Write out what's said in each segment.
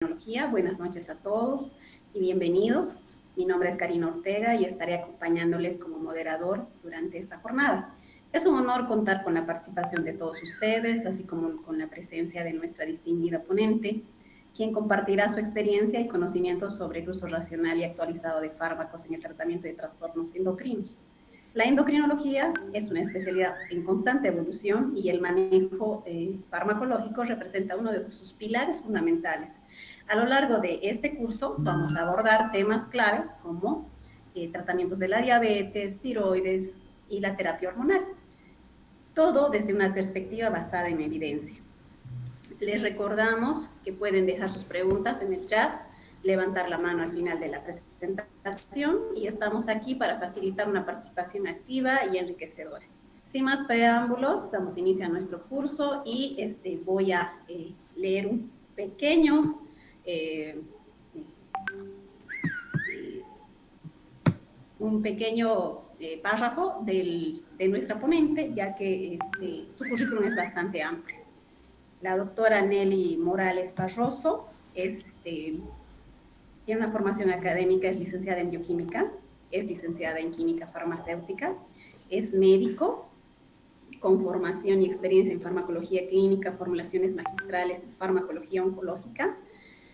Tecnología. Buenas noches a todos y bienvenidos. Mi nombre es Karina Ortega y estaré acompañándoles como moderador durante esta jornada. Es un honor contar con la participación de todos ustedes, así como con la presencia de nuestra distinguida ponente, quien compartirá su experiencia y conocimientos sobre el uso racional y actualizado de fármacos en el tratamiento de trastornos endocrinos. La endocrinología es una especialidad en constante evolución y el manejo farmacológico representa uno de sus pilares fundamentales. A lo largo de este curso vamos a abordar temas clave como tratamientos de la diabetes, tiroides y la terapia hormonal. Todo desde una perspectiva basada en evidencia. Les recordamos que pueden dejar sus preguntas en el chat, levantar la mano al final de la presentación y estamos aquí para facilitar una participación activa y enriquecedora. Sin más preámbulos, damos inicio a nuestro curso y voy a leer un pequeño párrafo de nuestra ponente, ya que su currículum es bastante amplio. La doctora Nelly Morales Barroso tiene una formación académica, es licenciada en bioquímica, es licenciada en química farmacéutica, es médico con formación y experiencia en farmacología clínica, formulaciones magistrales en farmacología oncológica.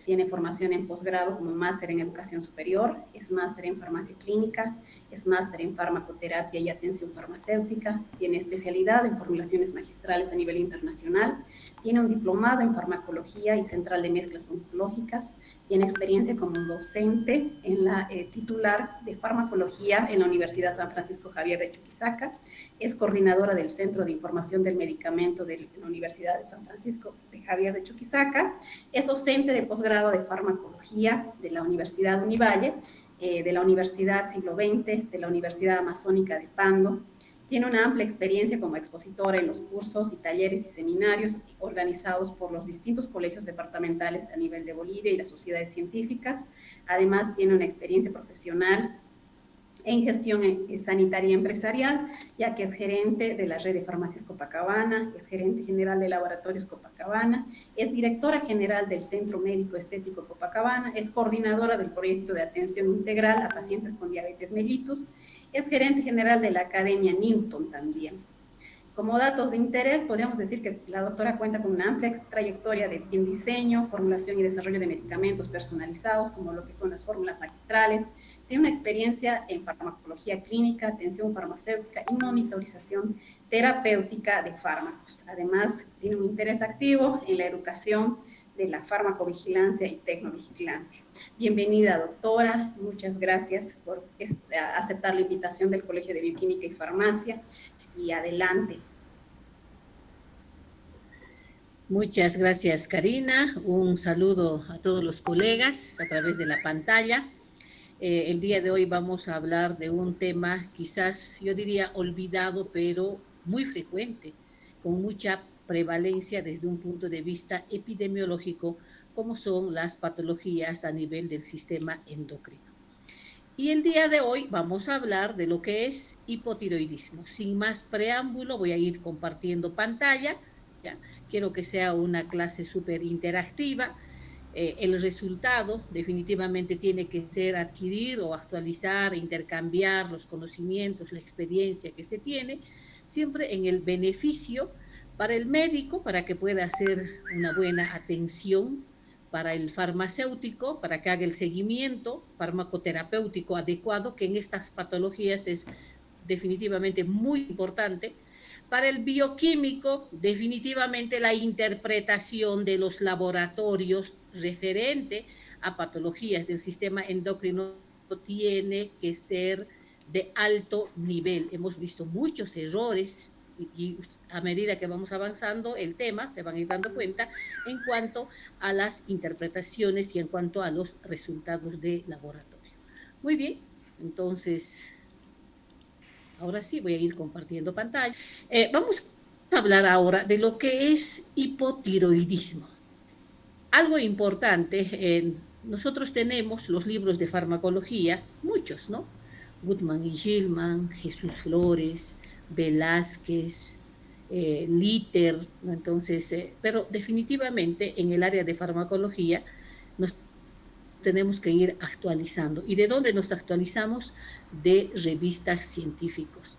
Tiene formación en posgrado como máster en educación superior, es máster en farmacia clínica, es máster en farmacoterapia y atención farmacéutica, tiene especialidad en formulaciones magistrales a nivel internacional, tiene un diplomado en farmacología y central de mezclas oncológicas, tiene experiencia como docente en la titular de farmacología en la Universidad San Francisco Javier de Chuquisaca, es coordinadora del Centro de Información del Medicamento de la Universidad de San Francisco de Javier de Chuquisaca, es docente de posgrado de farmacología de la Universidad Univalle, de la Universidad Siglo XX, de la Universidad Amazónica de Pando. Tiene una amplia experiencia como expositora en los cursos y talleres y seminarios organizados por los distintos colegios departamentales a nivel de Bolivia y las sociedades científicas. Además, tiene una experiencia profesional en gestión sanitaria empresarial, ya que es gerente de la red de farmacias Copacabana, es gerente general de laboratorios Copacabana, es directora general del Centro Médico Estético Copacabana, es coordinadora del proyecto de atención integral a pacientes con diabetes mellitus, es gerente general de la Academia Newton también. Como datos de interés, podríamos decir que la doctora cuenta con una amplia trayectoria en diseño, formulación y desarrollo de medicamentos personalizados, como lo que son las fórmulas magistrales. Tiene una experiencia en farmacología clínica, atención farmacéutica y monitorización terapéutica de fármacos. Además, tiene un interés activo en la educación de la farmacovigilancia y tecnovigilancia. Bienvenida, doctora. Muchas gracias por aceptar la invitación del Colegio de Bioquímica y Farmacia. Y adelante. Muchas gracias, Karina. Un saludo a todos los colegas a través de la pantalla. El día de hoy vamos a hablar de un tema quizás, yo diría, olvidado, pero muy frecuente, con mucha prevalencia desde un punto de vista epidemiológico, como son las patologías a nivel del sistema endocrino. Y el día de hoy vamos a hablar de lo que es hipotiroidismo. Sin más preámbulo, voy a ir compartiendo pantalla. ¿Ya? Quiero que sea una clase súper interactiva. El resultado definitivamente tiene que ser adquirir o actualizar, intercambiar los conocimientos, la experiencia que se tiene, siempre en el beneficio para el médico, para que pueda hacer una buena atención, para el farmacéutico, para que haga el seguimiento farmacoterapéutico adecuado, que en estas patologías es definitivamente muy importante. Para el bioquímico, definitivamente la interpretación de los laboratorios referente a patologías del sistema endocrino tiene que ser de alto nivel. Hemos visto muchos errores y a medida que vamos avanzando el tema se van a ir dando cuenta en cuanto a las interpretaciones y en cuanto a los resultados de laboratorio. Muy bien, entonces ahora sí voy a ir compartiendo pantalla. Vamos a hablar ahora de lo que es hipotiroidismo. Algo importante, nosotros tenemos los libros de farmacología, muchos, ¿no? Gutman y Gilman, Jesús Flores, Velázquez, Litter, ¿no? Entonces, pero definitivamente en el área de farmacología nos tenemos que ir actualizando. ¿Y de dónde nos actualizamos? De revistas científicos,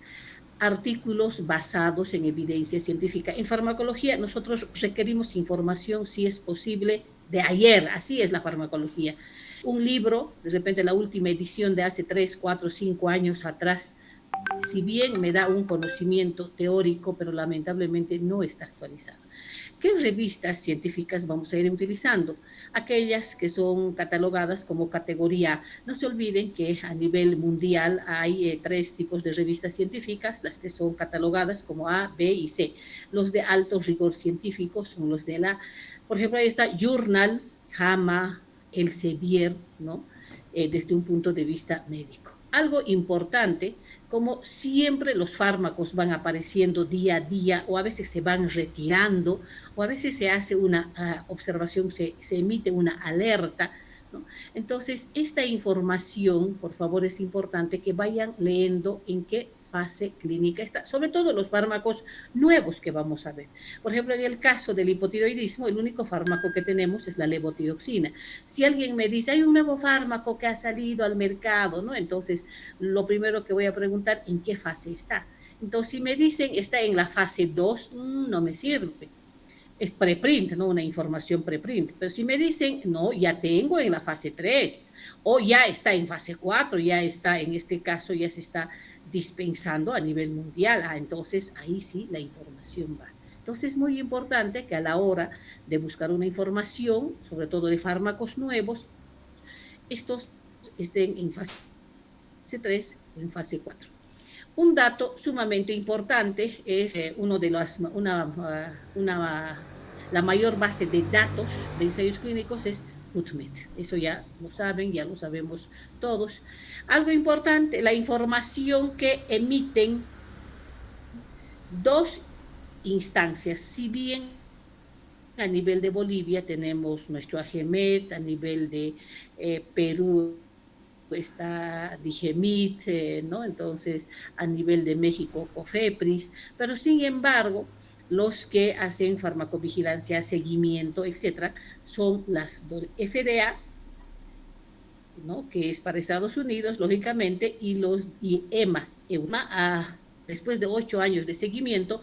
artículos basados en evidencia científica. En farmacología nosotros requerimos información, si es posible, de ayer, así es la farmacología. Un libro, de repente la última edición de hace 3, 4, 5 años atrás, si bien me da un conocimiento teórico, pero lamentablemente no está actualizado. ¿Qué revistas científicas vamos a ir utilizando? Aquellas que son catalogadas como categoría A. No se olviden que a nivel mundial hay 3 tipos de revistas científicas, las que son catalogadas como A, B y C. Los de alto rigor científico son los de la, por ejemplo, ahí está Journal, JAMA, Elsevier, ¿no? Desde un punto de vista médico. Algo importante, como siempre los fármacos van apareciendo día a día o a veces se van retirando o a veces se hace una observación, se emite una alerta, ¿no? Entonces, esta información, por favor, es importante que vayan leyendo en qué fase clínica está, sobre todo los fármacos nuevos que vamos a ver. Por ejemplo, en el caso del hipotiroidismo, el único fármaco que tenemos es la levotiroxina. Si alguien me dice, hay un nuevo fármaco que ha salido al mercado, ¿no? Entonces, lo primero que voy a preguntar, ¿en qué fase está? Entonces, si me dicen, está en la fase 2, no me sirve. Es preprint, ¿no? Una información preprint. Pero si me dicen, no, ya tengo en la fase 3, o ya está en fase 4, ya está, en este caso, ya se está dispensando a nivel mundial, entonces ahí sí la información va. Entonces es muy importante que a la hora de buscar una información, sobre todo de fármacos nuevos, estos estén en fase 3 o en fase 4. Un dato sumamente importante es la mayor base de datos de ensayos clínicos es PubMed. Eso ya lo saben, ya lo sabemos todos. Algo importante, la información que emiten 2 instancias. Si bien a nivel de Bolivia tenemos nuestro AGEMET, a nivel de Perú está Digemit, ¿no? Entonces, a nivel de México, COFEPRIS, pero sin embargo, los que hacen farmacovigilancia, seguimiento, etcétera, son las FDA, ¿no? Que es para Estados Unidos, lógicamente, y EMA. Después de 8 años de seguimiento,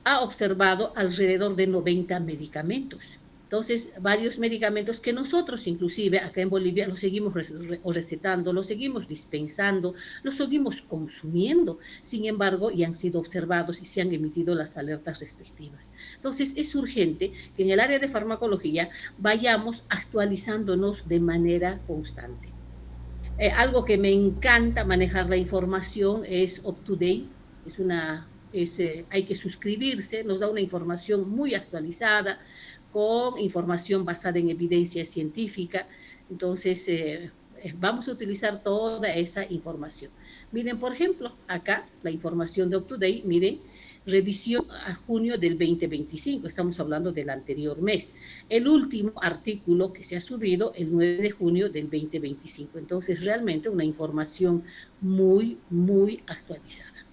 ha observado alrededor de 90 medicamentos. Entonces, varios medicamentos que nosotros, inclusive acá en Bolivia, los seguimos recetando, los seguimos dispensando, los seguimos consumiendo. Sin embargo, ya han sido observados y se han emitido las alertas respectivas. Entonces, es urgente que en el área de farmacología vayamos actualizándonos de manera constante. Algo que me encanta manejar la información es UpToDate. Hay que suscribirse, nos da una información muy actualizada, con información basada en evidencia científica. Entonces, vamos a utilizar toda esa información. Miren, por ejemplo, acá la información de UpToDate, miren, revisión a junio del 2025, estamos hablando del anterior mes. El último artículo que se ha subido el 9 de junio del 2025. Entonces, realmente una información muy, muy actualizada.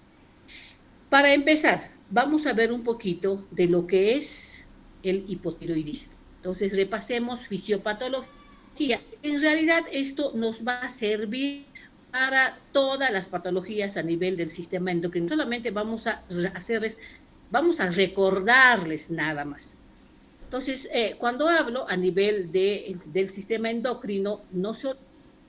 Para empezar, vamos a ver un poquito de lo que es el hipotiroidismo. Entonces, repasemos fisiopatología. En realidad, esto nos va a servir para todas las patologías a nivel del sistema endocrino. Solamente vamos a recordarles nada más. Entonces, cuando hablo a nivel del sistema endocrino, no solo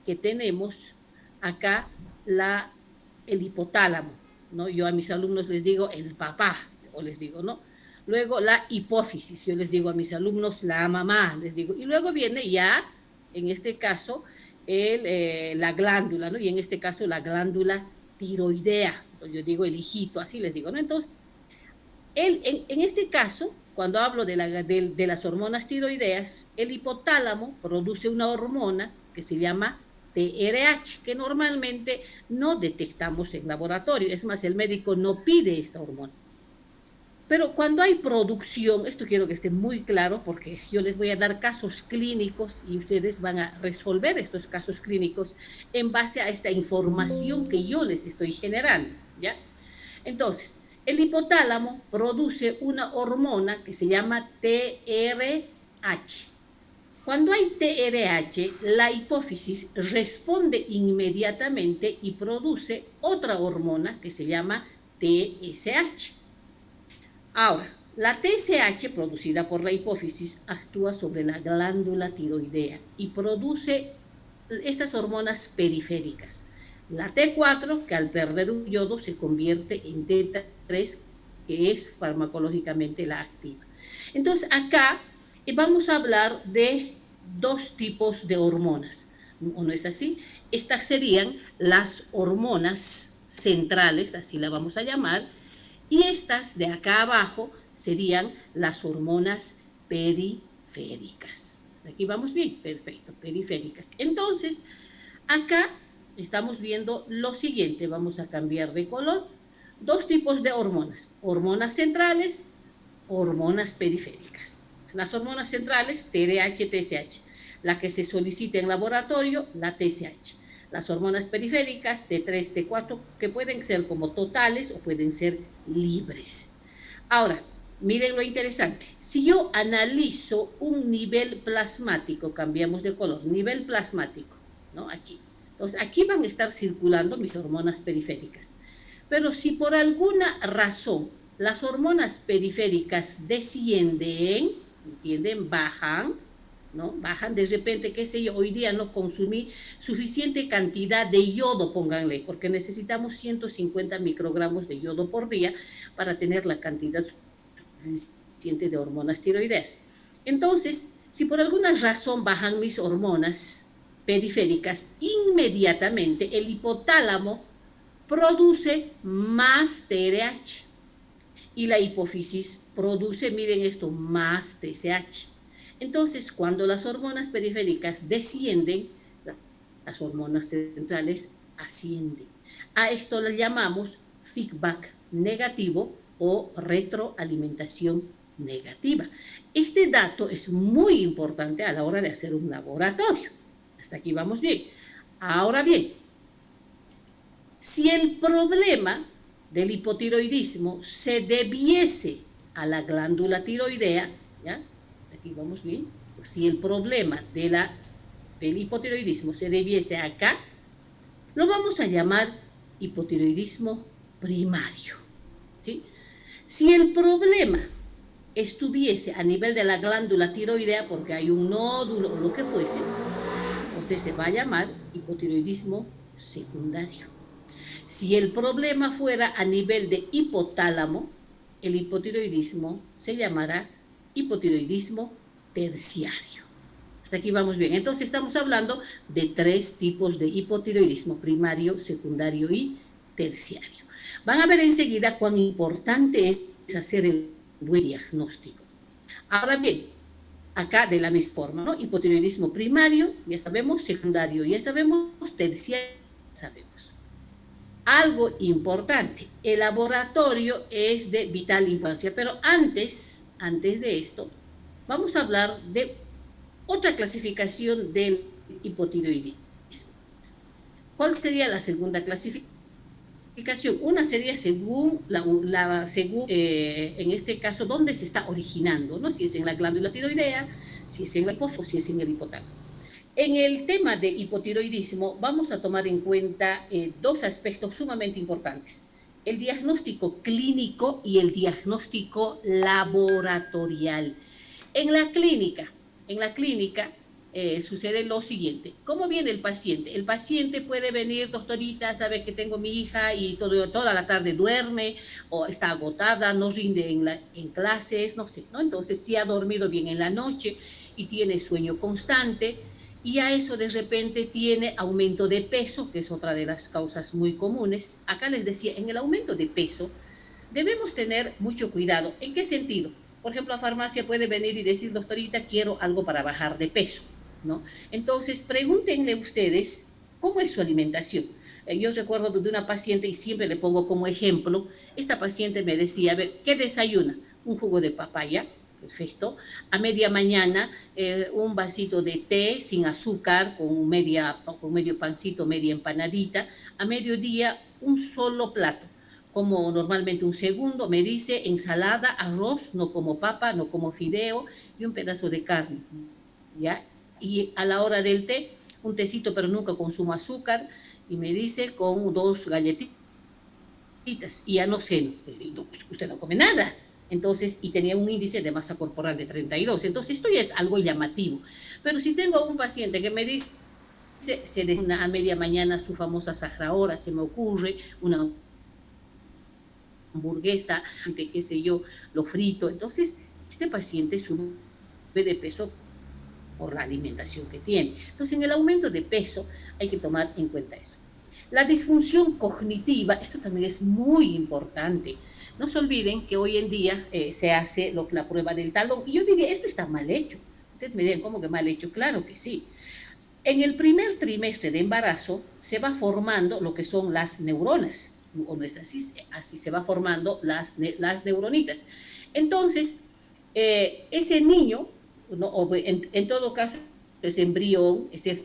que tenemos acá el hipotálamo, ¿no? Yo a mis alumnos les digo el papá, o les digo, ¿no? Luego la hipófisis, yo les digo a mis alumnos la mamá, les digo, y luego viene ya, en este caso, la glándula, ¿no? Y en este caso la glándula tiroidea, yo digo el hijito, así les digo, ¿no? Entonces, en este caso, cuando hablo de las hormonas tiroideas, el hipotálamo produce una hormona que se llama TRH, que normalmente no detectamos en laboratorio. Es más, el médico no pide esta hormona. Pero cuando hay producción, esto quiero que esté muy claro porque yo les voy a dar casos clínicos y ustedes van a resolver estos casos clínicos en base a esta información que yo les estoy generando, ¿ya? Entonces, el hipotálamo produce una hormona que se llama TRH. Cuando hay TRH, la hipófisis responde inmediatamente y produce otra hormona que se llama TSH. Ahora, la TSH producida por la hipófisis actúa sobre la glándula tiroidea y produce estas hormonas periféricas. La T4, que al perder un yodo se convierte en T3, que es farmacológicamente la activa. Entonces, acá vamos a hablar de dos tipos de hormonas, ¿o no es así? Estas serían las hormonas centrales, así la vamos a llamar, y estas de acá abajo serían las hormonas periféricas. Hasta aquí vamos bien, perfecto, periféricas. Entonces, acá estamos viendo lo siguiente, vamos a cambiar de color. Dos tipos de hormonas, hormonas centrales, hormonas periféricas. Las hormonas centrales, TRH, TSH. La que se solicita en laboratorio, la TSH. Las hormonas periféricas, T3, T4, que pueden ser como totales o pueden ser libres. Ahora, miren lo interesante. Si yo analizo un nivel plasmático, cambiamos de color, nivel plasmático, ¿no? Aquí. Entonces, aquí van a estar circulando mis hormonas periféricas. Pero si por alguna razón las hormonas periféricas descienden, ¿entienden? Bajan, ¿no? Bajan de repente, qué sé yo, hoy día no consumí suficiente cantidad de yodo, pónganle, porque necesitamos 150 microgramos de yodo por día para tener la cantidad suficiente de hormonas tiroideas. Entonces, si por alguna razón bajan mis hormonas periféricas, inmediatamente el hipotálamo produce más TRH y la hipófisis produce, miren esto, más TSH. Entonces, cuando las hormonas periféricas descienden, las hormonas centrales ascienden. A esto le llamamos feedback negativo o retroalimentación negativa. Este dato es muy importante a la hora de hacer un laboratorio. Hasta aquí vamos bien. Ahora bien, si el problema del hipotiroidismo se debiese a la glándula tiroidea, ¿ya? Aquí vamos bien. Si el problema del hipotiroidismo se debiese acá, lo vamos a llamar hipotiroidismo primario, ¿sí? Si el problema estuviese a nivel de la glándula tiroidea, porque hay un nódulo o lo que fuese, entonces se va a llamar hipotiroidismo secundario. Si el problema fuera a nivel de hipotálamo, el hipotiroidismo se llamará hipotiroidismo terciario. Hasta aquí vamos bien. Entonces estamos hablando de tres tipos de hipotiroidismo: primario, secundario y terciario. Van a ver enseguida cuán importante es hacer el buen diagnóstico. Ahora bien, acá de la misma forma, ¿no? Hipotiroidismo primario, ya sabemos, secundario, ya sabemos, terciario, ya sabemos. Algo importante, el laboratorio es de vital importancia, pero antes de esto, vamos a hablar de otra clasificación del hipotiroidismo. ¿Cuál sería la segunda clasificación? Una sería según, en este caso, dónde se está originando, ¿no? Si es en la glándula tiroidea, si es en la hipófisis, si es en el hipotálamo. En el tema de hipotiroidismo vamos a tomar en cuenta dos aspectos sumamente importantes: el diagnóstico clínico y el diagnóstico laboratorial. En la clínica sucede lo siguiente. ¿Cómo viene el paciente? El paciente puede venir, doctorita, sabe que tengo mi hija y toda la tarde duerme o está agotada, no rinde en clases, no sé, ¿no? Entonces, si ha dormido bien en la noche y tiene sueño constante, y a eso de repente tiene aumento de peso, que es otra de las causas muy comunes. Acá les decía, en el aumento de peso debemos tener mucho cuidado. ¿En qué sentido? Por ejemplo, a farmacia puede venir y decir, doctorita, quiero algo para bajar de peso, ¿no? Entonces, pregúntenle ustedes cómo es su alimentación. Yo recuerdo de una paciente, y siempre le pongo como ejemplo, esta paciente me decía, a ver, ¿qué desayuna? Un jugo de papaya. Perfecto. A media mañana, un vasito de té sin azúcar, con medio pancito, media empanadita. A mediodía, un solo plato, como normalmente un segundo, me dice, ensalada, arroz, no como papa, no como fideo, y un pedazo de carne, ¿ya? y a la hora del té, un tecito, pero nunca consumo azúcar, y me dice con 2 galletitas, y ya no sé, usted no come nada. Entonces, y tenía un índice de masa corporal de 32. Entonces, esto ya es algo llamativo. Pero si tengo un paciente que me dice, se desayuna a media mañana su famosa sahra, se me ocurre una hamburguesa, de qué sé yo, lo frito. Entonces, este paciente sube de peso por la alimentación que tiene. Entonces, en el aumento de peso hay que tomar en cuenta eso. La disfunción cognitiva, esto también es muy importante. No se olviden que hoy en día se hace la prueba del talón, y yo diría, esto está mal hecho. Ustedes me dirán, ¿cómo que mal hecho? Claro que sí. En el primer trimestre de embarazo se va formando lo que son las neuronas, o no es así, así se va formando las neuronitas. Entonces, ese niño, ¿no? O en todo caso, ese embrión, ese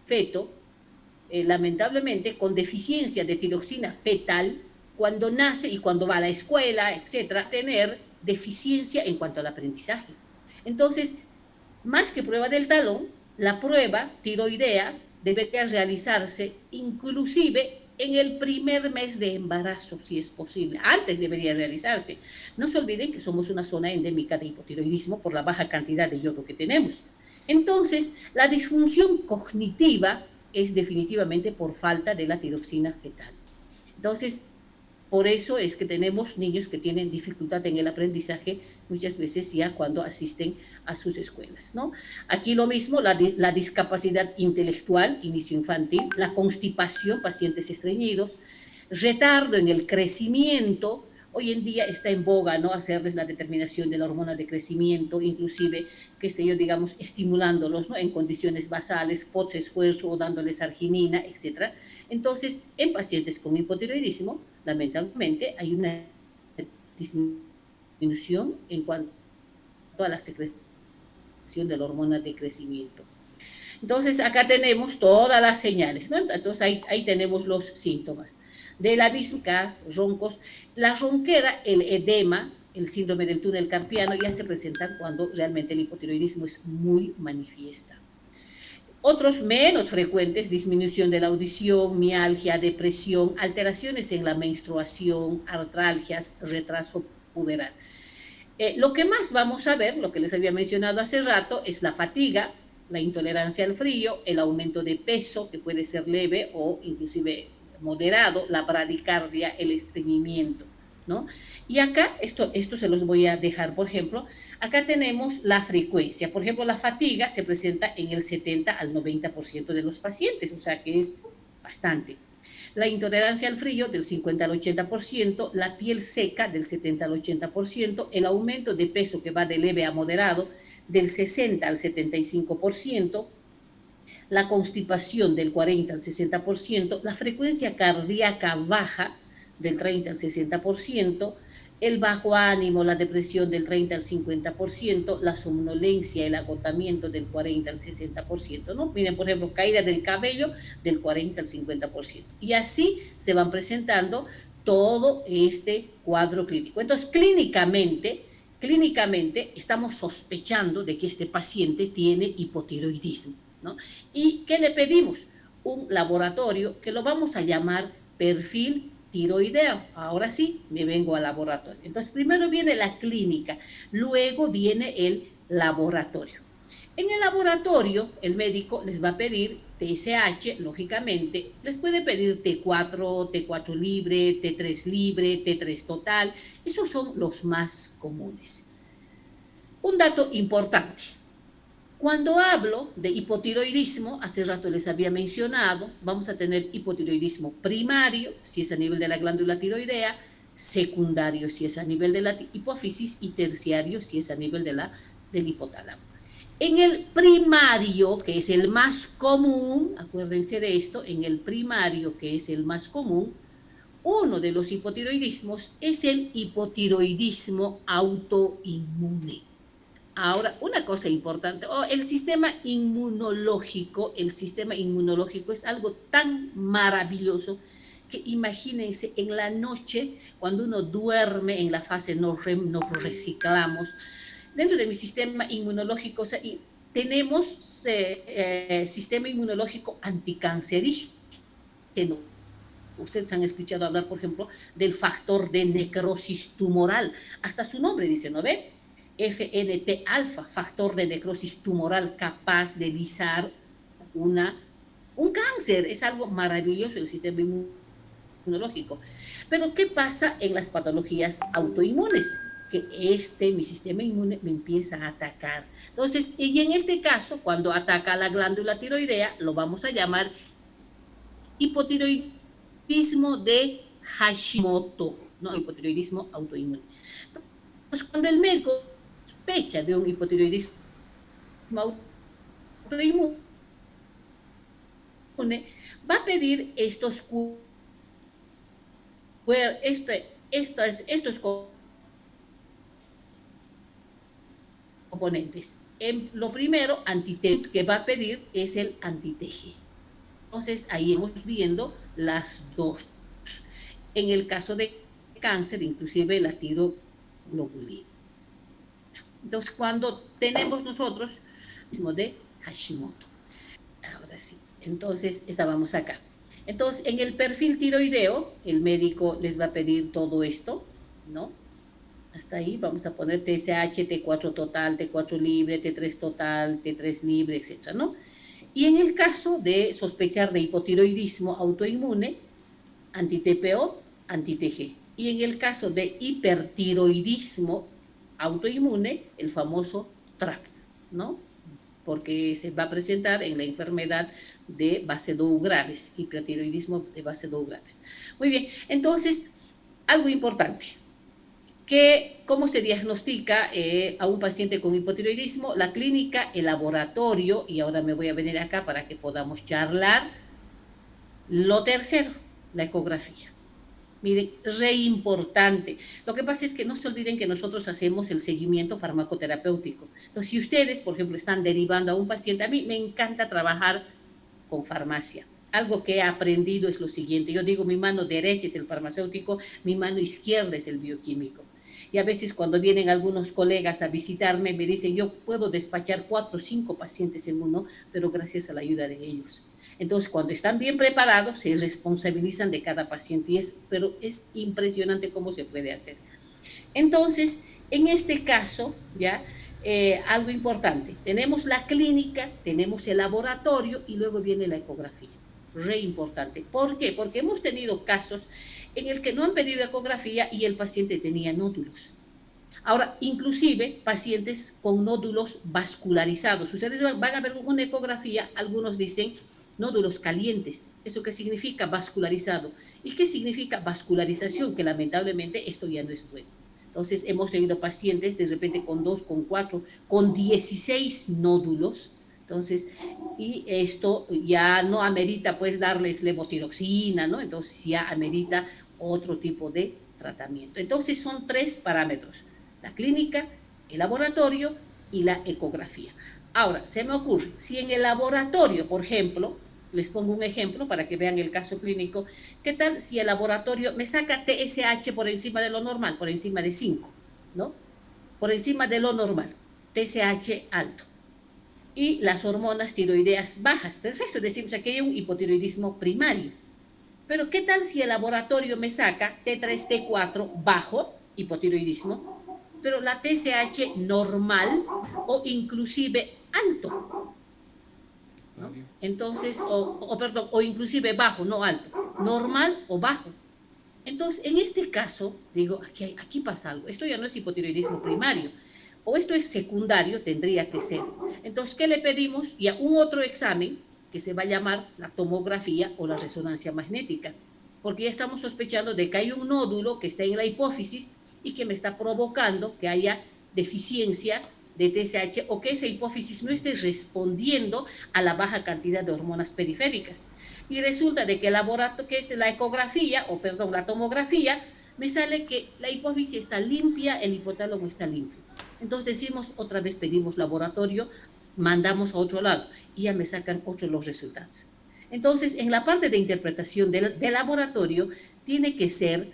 feto, lamentablemente, con deficiencia de tiroxina fetal, cuando nace y cuando va a la escuela, etcétera, tener deficiencia en cuanto al aprendizaje. Entonces, más que prueba del talón, la prueba tiroidea debería realizarse inclusive en el primer mes de embarazo, si es posible. Antes debería realizarse. No se olviden que somos una zona endémica de hipotiroidismo por la baja cantidad de yodo que tenemos. Entonces, la disfunción cognitiva es definitivamente por falta de la tiroxina fetal. Entonces, por eso es que tenemos niños que tienen dificultad en el aprendizaje muchas veces ya cuando asisten a sus escuelas, ¿no? Aquí lo mismo, la discapacidad intelectual, inicio infantil, la constipación, pacientes estreñidos, retardo en el crecimiento. Hoy en día está en boga, ¿no? Hacerles la determinación de la hormona de crecimiento, inclusive, qué sé yo, digamos, estimulándolos, ¿no? En condiciones basales, post-esfuerzo o dándoles arginina, etcétera. Entonces, en pacientes con hipotiroidismo, lamentablemente, hay una disminución en cuanto a la secreción de la hormona de crecimiento. Entonces, acá tenemos todas las señales, ¿no? Entonces, ahí tenemos los síntomas de la víscera, roncos, la ronquera, el edema, el síndrome del túnel carpiano, ya se presentan cuando realmente el hipotiroidismo es muy manifiesta. Otros menos frecuentes, disminución de la audición, mialgia, depresión, alteraciones en la menstruación, artralgias, retraso puberal. Lo que más vamos a ver, lo que les había mencionado hace rato, es la fatiga, la intolerancia al frío, el aumento de peso, que puede ser leve o inclusive moderado, la bradicardia, el estreñimiento, ¿no? Y acá, esto se los voy a dejar, por ejemplo, acá tenemos la frecuencia. Por ejemplo, la fatiga se presenta en el 70 al 90% de los pacientes, o sea que es bastante. La intolerancia al frío del 50 al 80%, la piel seca del 70 al 80%, el aumento de peso que va de leve a moderado del 60 al 75%, la constipación del 40 al 60%, la frecuencia cardíaca baja del 30 al 60%, el bajo ánimo, la depresión del 30 al 50%, la somnolencia, el agotamiento del 40 al 60%, ¿no? Miren, por ejemplo, caída del cabello del 40 al 50%. Y así se van presentando todo este cuadro clínico. Entonces, clínicamente estamos sospechando de que este paciente tiene hipotiroidismo, ¿no? ¿Y qué le pedimos? Un laboratorio que lo vamos a llamar perfil tiroideo. Ahora sí, me vengo al laboratorio. Entonces, primero viene la clínica, luego viene el laboratorio. En el laboratorio, el médico les va a pedir TSH, lógicamente, les puede pedir T4, T4 libre, T3 libre, T3 total. Esos son los más comunes. Un dato importante. Cuando hablo de hipotiroidismo, hace rato les había mencionado, vamos a tener hipotiroidismo primario, si es a nivel de la glándula tiroidea, secundario, si es a nivel de la hipófisis, y terciario, si es a nivel del hipotálamo. En el primario, que es el más común, acuérdense de esto, en el primario, que es el más común, uno de los hipotiroidismos es el hipotiroidismo autoinmune. Ahora, una cosa importante, el sistema inmunológico es algo tan maravilloso que imagínense en la noche, cuando uno duerme en la fase nos reciclamos, dentro de mi sistema inmunológico, o sea, tenemos sistema inmunológico anticancerígeno. Ustedes han escuchado hablar, por ejemplo, del factor de necrosis tumoral. Hasta su nombre dice, ¿no ve? FNT alfa, factor de necrosis tumoral capaz de lisar un cáncer. Es algo maravilloso el sistema inmunológico. Pero ¿qué pasa en las patologías autoinmunes? Que mi sistema inmune me empieza a atacar. Entonces, y en este caso, cuando ataca la glándula tiroidea, lo vamos a llamar hipotiroidismo de Hashimoto, ¿no? Hipotiroidismo autoinmune. Entonces, cuando el médico sospecha de un hipotiroidismo autoinmune, va a pedir estos componentes. Lo primero que va a pedir es el anti-TG. Entonces, ahí hemos viendo las dos. En el caso de cáncer, inclusive la tiroglobulina. Entonces, cuando tenemos nosotros de Hashimoto. Ahora sí. Entonces, estábamos acá. Entonces, en el perfil tiroideo, el médico les va a pedir todo esto, ¿no? Hasta ahí vamos a poner TSH, T4 total, T4 libre, T3 total, T3 libre, etcétera, ¿no? Y en el caso de sospechar de hipotiroidismo autoinmune, anti-TPO, anti-TG. Y en el caso de hipertiroidismo autoinmune, el famoso TRAP, ¿no? Porque se va a presentar en la enfermedad de base 2 graves, hipertiroidismo de base 2 graves. Muy bien, entonces, algo importante. ¿Cómo se diagnostica a un paciente con hipotiroidismo? La clínica, el laboratorio, y ahora me voy a venir acá para que podamos charlar. Lo tercero, la ecografía. Miren, re importante. Lo que pasa es que no se olviden que nosotros hacemos el seguimiento farmacoterapéutico. Entonces, si ustedes, por ejemplo, están derivando a un paciente, a mí me encanta trabajar con farmacia. Algo que he aprendido es lo siguiente. Yo digo, mi mano derecha es el farmacéutico, mi mano izquierda es el bioquímico. Y a veces cuando vienen algunos colegas a visitarme, me dicen, yo puedo despachar 4 o 5 pacientes en uno, pero gracias a la ayuda de ellos. Entonces, cuando están bien preparados, se responsabilizan de cada paciente, pero es impresionante cómo se puede hacer. Entonces, en este caso, ya, algo importante, tenemos la clínica, tenemos el laboratorio y luego viene la ecografía. Re importante. ¿Por qué? Porque hemos tenido casos en el que no han pedido ecografía y el paciente tenía nódulos. Ahora, inclusive pacientes con nódulos vascularizados. Ustedes van a ver una ecografía, algunos dicen nódulos calientes. ¿Eso qué significa? Vascularizado. ¿Y qué significa vascularización? Que lamentablemente esto ya no es bueno. Entonces, hemos tenido pacientes de repente con 2, con 4, con 16 nódulos. Entonces, y esto ya no amerita pues darles levotiroxina, ¿no? Entonces ya amerita otro tipo de tratamiento. Entonces son 3 parámetros: la clínica, el laboratorio y la ecografía. Ahora, se me ocurre, si en el laboratorio, por ejemplo, les pongo un ejemplo para que vean el caso clínico, ¿qué tal si el laboratorio me saca TSH por encima de lo normal, por encima de 5, ¿no? Por encima de lo normal, TSH alto. Y las hormonas tiroideas bajas. Perfecto, decimos que hay un hipotiroidismo primario. Pero ¿qué tal si el laboratorio me saca T3, T4 bajo, hipotiroidismo, pero la TSH normal o inclusive alto? ¿No? Entonces, o inclusive bajo, no alto, normal o bajo. Entonces, en este caso, digo, aquí pasa algo. Esto ya no es hipotiroidismo primario, o esto es secundario, tendría que ser. Entonces, ¿qué le pedimos? Ya un otro examen que se va a llamar la tomografía o la resonancia magnética, porque ya estamos sospechando de que hay un nódulo que está en la hipófisis y que me está provocando que haya deficiencia de TSH o que esa hipófisis no esté respondiendo a la baja cantidad de hormonas periféricas. Y resulta de que el laboratorio, que es la ecografía, la tomografía, me sale que la hipófisis está limpia, el hipotálamo está limpio. Entonces decimos, otra vez pedimos laboratorio, mandamos a otro lado y ya me sacan otros los resultados. Entonces, en la parte de interpretación del laboratorio, tiene que ser,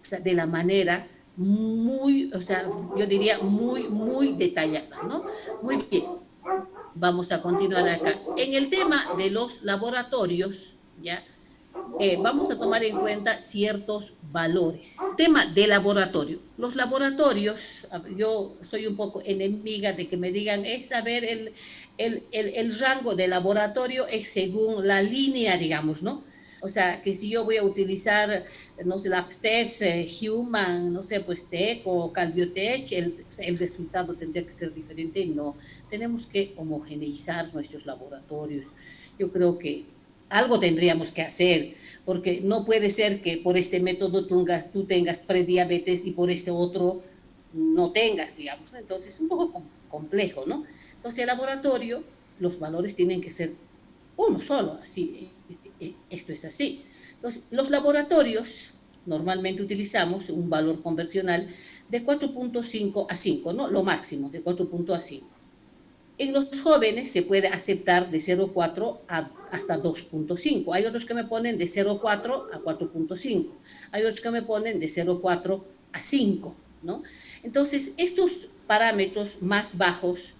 o sea, de la manera muy, o sea, yo diría muy detallada, ¿no? Muy bien. Vamos a continuar acá. En el tema de los laboratorios, ¿ya? Vamos a tomar en cuenta ciertos valores. Tema de laboratorio. Los laboratorios, yo soy un poco enemiga de que me digan, es saber el rango de laboratorio es según la línea, digamos, ¿no? O sea, que si yo voy a utilizar, no sé, LabSteps, Human, no sé, pues Tech o Calbiotech, el resultado tendría que ser diferente. No, tenemos que homogeneizar nuestros laboratorios. Yo creo que algo tendríamos que hacer, porque no puede ser que por este método tú tengas prediabetes y por este otro no tengas, digamos, ¿no? Entonces es un poco complejo, ¿no? Entonces el laboratorio, los valores tienen que ser uno solo, así, esto es así. Entonces, los laboratorios, normalmente utilizamos un valor convencional de 4.5 a 5, ¿no? Lo máximo, de 4.5 a 5. En los jóvenes se puede aceptar de 0,4 hasta 2.5. Hay otros que me ponen de 0,4 a 4.5. Hay otros que me ponen de 0,4 a 5, ¿no? Entonces, estos parámetros más bajos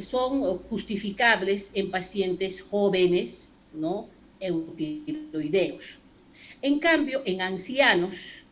son justificables en pacientes jóvenes, ¿no? Eutiroideos. En cambio, en ancianos,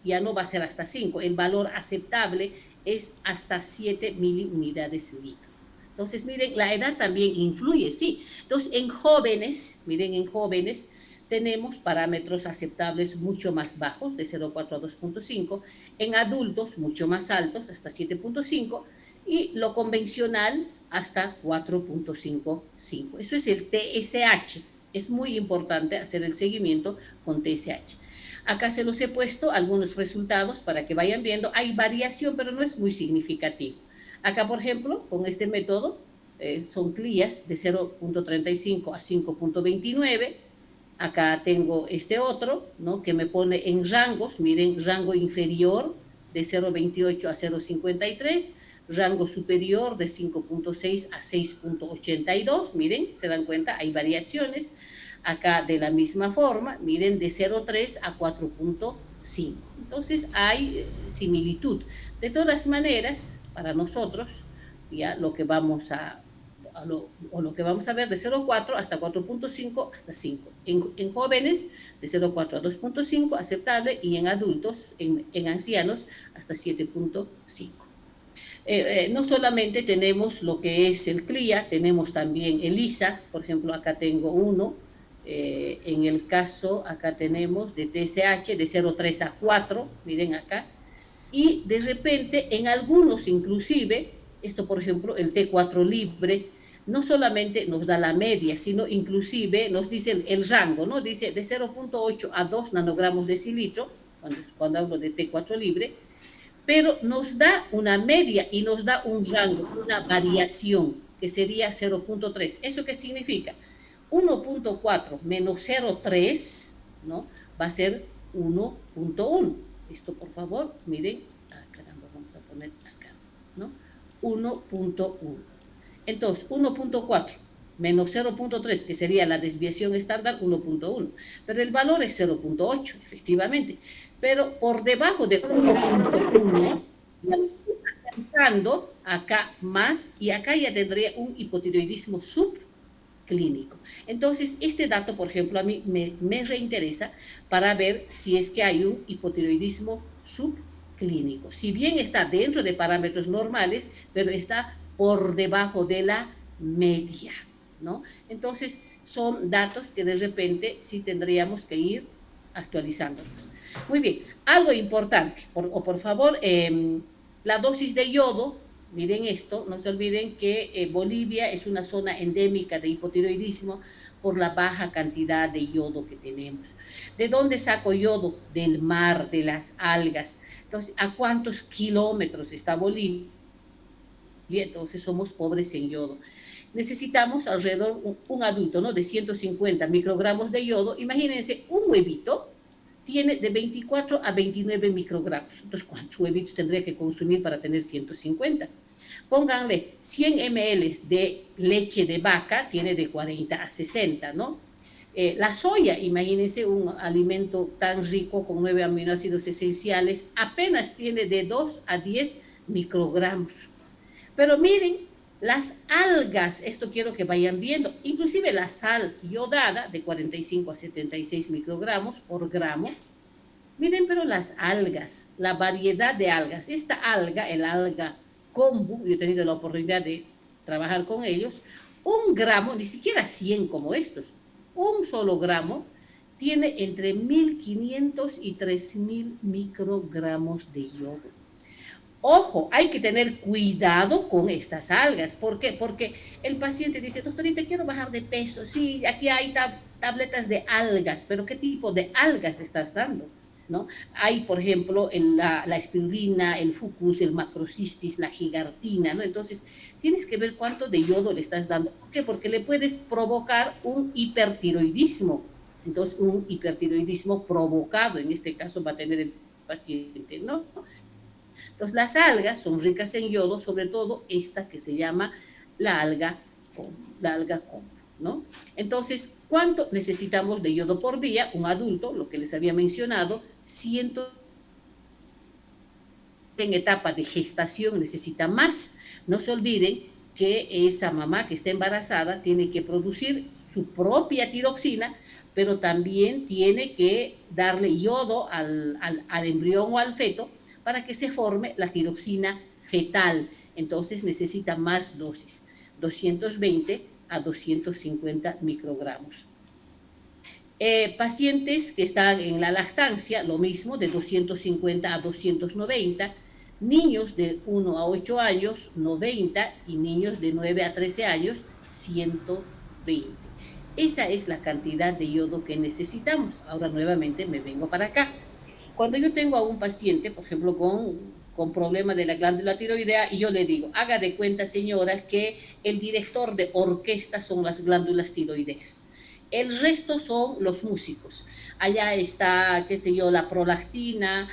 ya no va a ser hasta 5. El valor aceptable es hasta 7 miliunidades litro. Entonces, miren, la edad también influye, sí. Entonces, en jóvenes, miren, en jóvenes tenemos parámetros aceptables mucho más bajos, de 0,4 a 2.5. En adultos, mucho más altos, hasta 7.5. Y lo convencional, hasta 4.55. Eso es el TSH. Es muy importante hacer el seguimiento con TSH. Acá se los he puesto algunos resultados para que vayan viendo. Hay variación, pero no es muy significativo. Acá, por ejemplo, con este método, son CLIAs de 0.35 a 5.29. Acá tengo este otro, ¿no? Que me pone en rangos. Miren, rango inferior de 0.28 a 0.53. Rango superior de 5.6 a 6.82. Miren, se dan cuenta, hay variaciones. Acá de la misma forma, miren, de 0.3 a 4.5. Entonces hay similitud. De todas maneras, para nosotros, ya lo que vamos lo que vamos a ver de 0.4 hasta 4.5 hasta 5. En jóvenes de 0.4 a 2.5 aceptable, y en adultos, en ancianos, hasta 7.5. No solamente tenemos lo que es el CLIA, tenemos también el ISA. Por ejemplo, acá tengo uno. En el caso, acá tenemos de TSH de 0,3 a 4, miren acá, y de repente en algunos inclusive, esto por ejemplo, el T4 libre, no solamente nos da la media, sino inclusive nos dice el rango, ¿no? Dice de 0.8 a 2 nanogramos decilitro, cuando hablo de T4 libre, pero nos da una media y nos da un rango, una variación, que sería 0.3. ¿Eso qué significa? 1.4 menos 0.3, ¿no? Va a ser 1.1. Esto, por favor, miren. Caramba, vamos a poner acá, ¿no? 1.1. Entonces, 1.4 menos 0.3, que sería la desviación estándar, 1.1. Pero el valor es 0.8, efectivamente. Pero por debajo de 1.1, acercando acá más, y acá ya tendría un hipotiroidismo subclínico. Entonces, este dato, por ejemplo, a mí me reinteresa para ver si es que hay un hipotiroidismo subclínico. Si bien está dentro de parámetros normales, pero está por debajo de la media, ¿no? Entonces, son datos que de repente sí tendríamos que ir actualizándolos. Muy bien, algo importante, por favor, la dosis de yodo. Miren esto, no se olviden que Bolivia es una zona endémica de hipotiroidismo por la baja cantidad de yodo que tenemos. ¿De dónde saco yodo? Del mar, de las algas. Entonces, ¿a cuántos kilómetros está Bolivia? Entonces somos pobres en yodo. Necesitamos alrededor, un adulto, ¿no?, de 150 microgramos de yodo. Imagínense, un huevito tiene de 24 a 29 microgramos. Entonces, ¿cuántos huevitos tendría que consumir para tener 150? Pónganle 100 ml de leche de vaca, tiene de 40 a 60, ¿no? La soya, imagínense, un alimento tan rico con 9 aminoácidos esenciales, apenas tiene de 2 a 10 microgramos. Pero miren, Las algas, esto quiero que vayan viendo, inclusive la sal yodada de 45 a 76 microgramos por gramo. Miren, pero las algas, la variedad de algas, esta alga, el alga kombu, yo he tenido la oportunidad de trabajar con ellos, 1 gramo, ni siquiera 100 como estos, un solo gramo tiene entre 1500 y 3000 microgramos de yodo. Ojo, hay que tener cuidado con estas algas. ¿Por qué? Porque el paciente dice, doctorita, quiero bajar de peso. Sí, aquí hay tabletas de algas, pero ¿qué tipo de algas le estás dando? ¿No? Hay, por ejemplo, la espirulina, el fucus, el macrocistis, la gigartina, ¿no? Entonces, tienes que ver cuánto de yodo le estás dando. ¿Por qué? Porque le puedes provocar un hipertiroidismo. Entonces, un hipertiroidismo provocado, en este caso, va a tener el paciente, ¿no? Entonces, las algas son ricas en yodo, sobre todo esta que se llama la alga kombu, ¿no? Entonces, ¿cuánto necesitamos de yodo por día? Un adulto, lo que les había mencionado, 100 en etapa de gestación necesita más. No se olviden que esa mamá que está embarazada tiene que producir su propia tiroxina, pero también tiene que darle yodo al embrión o al feto para que se forme la tiroxina fetal. Entonces necesita más dosis, 220 a 250 microgramos. Pacientes que están en la lactancia, lo mismo, de 250 a 290, niños de 1 a 8 años, 90, y niños de 9 a 13 años, 120. Esa es la cantidad de yodo que necesitamos. Ahora nuevamente me vengo para acá. Cuando yo tengo a un paciente, por ejemplo, con problema de la glándula tiroidea, y yo le digo, haga de cuenta, señora, que el director de orquesta son las glándulas tiroideas. El resto son los músicos. Allá está, qué sé yo, la prolactina,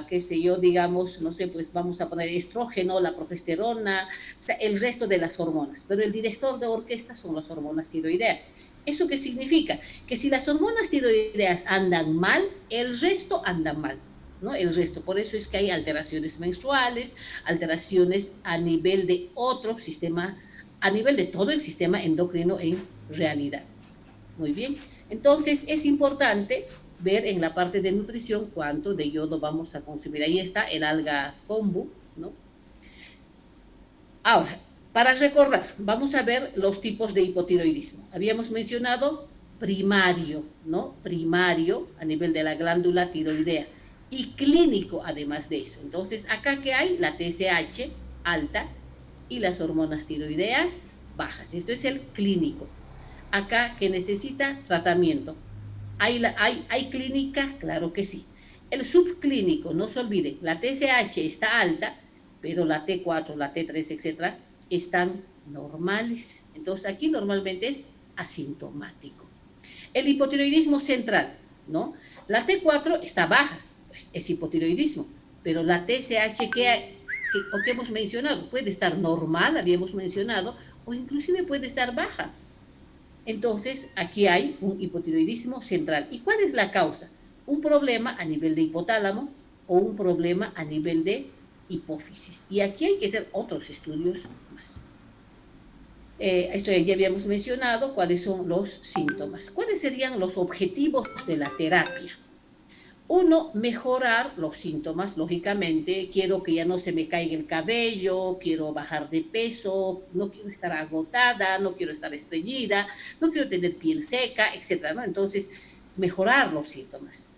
qué sé yo, digamos, no sé, pues vamos a poner estrógeno, la progesterona, o sea, el resto de las hormonas. Pero el director de orquesta son las hormonas tiroideas. ¿Eso qué significa? Que si las hormonas tiroideas andan mal, el resto anda mal, ¿no? El resto. Por eso es que hay alteraciones menstruales, alteraciones a nivel de otro sistema, a nivel de todo el sistema endocrino en realidad. Muy bien. Entonces, es importante ver en la parte de nutrición cuánto de yodo vamos a consumir. Ahí está el alga kombu, ¿no? Ahora, para recordar, vamos a ver los tipos de hipotiroidismo. Habíamos mencionado primario, ¿no? Primario a nivel de la glándula tiroidea y clínico además de eso. Entonces, acá que hay la TSH alta y las hormonas tiroideas bajas. Esto es el clínico. Acá que necesita tratamiento. ¿Hay clínica? Claro que sí. El subclínico, no se olviden, la TSH está alta, pero la T4, la T3, etcétera, están normales. Entonces aquí normalmente es asintomático. El hipotiroidismo central, ¿no? La T4 está baja, pues es hipotiroidismo, pero la TSH que hemos mencionado puede estar normal, habíamos mencionado, o inclusive puede estar baja. Entonces, aquí hay un hipotiroidismo central. ¿Y cuál es la causa? Un problema a nivel de hipotálamo o un problema a nivel de hipófisis. Y aquí hay que hacer otros estudios más. Esto ya habíamos mencionado cuáles son los síntomas. ¿Cuáles serían los objetivos de la terapia? Uno, mejorar los síntomas, lógicamente. Quiero que ya no se me caiga el cabello, quiero bajar de peso, no quiero estar agotada, no quiero estar estreñida, no quiero tener piel seca, etc., ¿no? Entonces, mejorar los síntomas.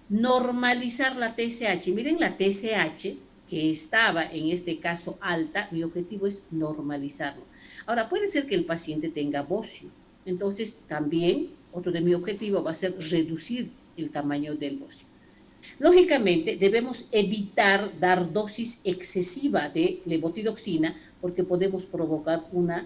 Normalizar la TSH. Miren la TSH que estaba en este caso alta, mi objetivo es normalizarlo. Ahora, puede ser que el paciente tenga bocio. Entonces, también otro de mi objetivo va a ser reducir el tamaño del bocio. Lógicamente, debemos evitar dar dosis excesiva de levotiroxina porque podemos provocar una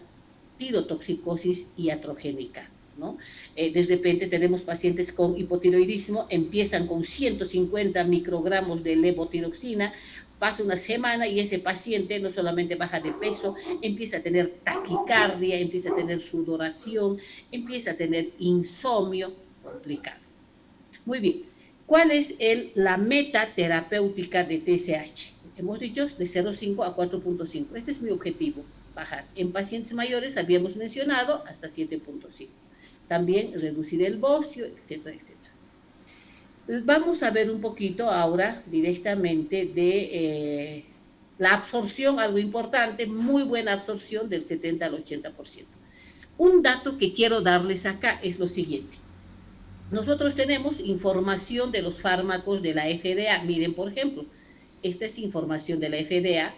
tirotoxicosis iatrogénica, ¿no? De repente tenemos pacientes con hipotiroidismo, empiezan con 150 microgramos de levotiroxina, pasa una semana y ese paciente no solamente baja de peso, empieza a tener taquicardia, empieza a tener sudoración, empieza a tener insomnio complicado. Muy bien. ¿Cuál es la meta terapéutica de TSH? Hemos dicho de 0,5 a 4,5. Este es mi objetivo. bajar. En pacientes mayores habíamos mencionado hasta 7.5. También reducir el bocio, etcétera, etcétera. Vamos a ver un poquito ahora directamente de la absorción, algo importante, muy buena absorción del 70 al 80%. Un dato que quiero darles acá es lo siguiente. Nosotros tenemos información de los fármacos de la FDA. Miren, por ejemplo, esta es información de la FDA.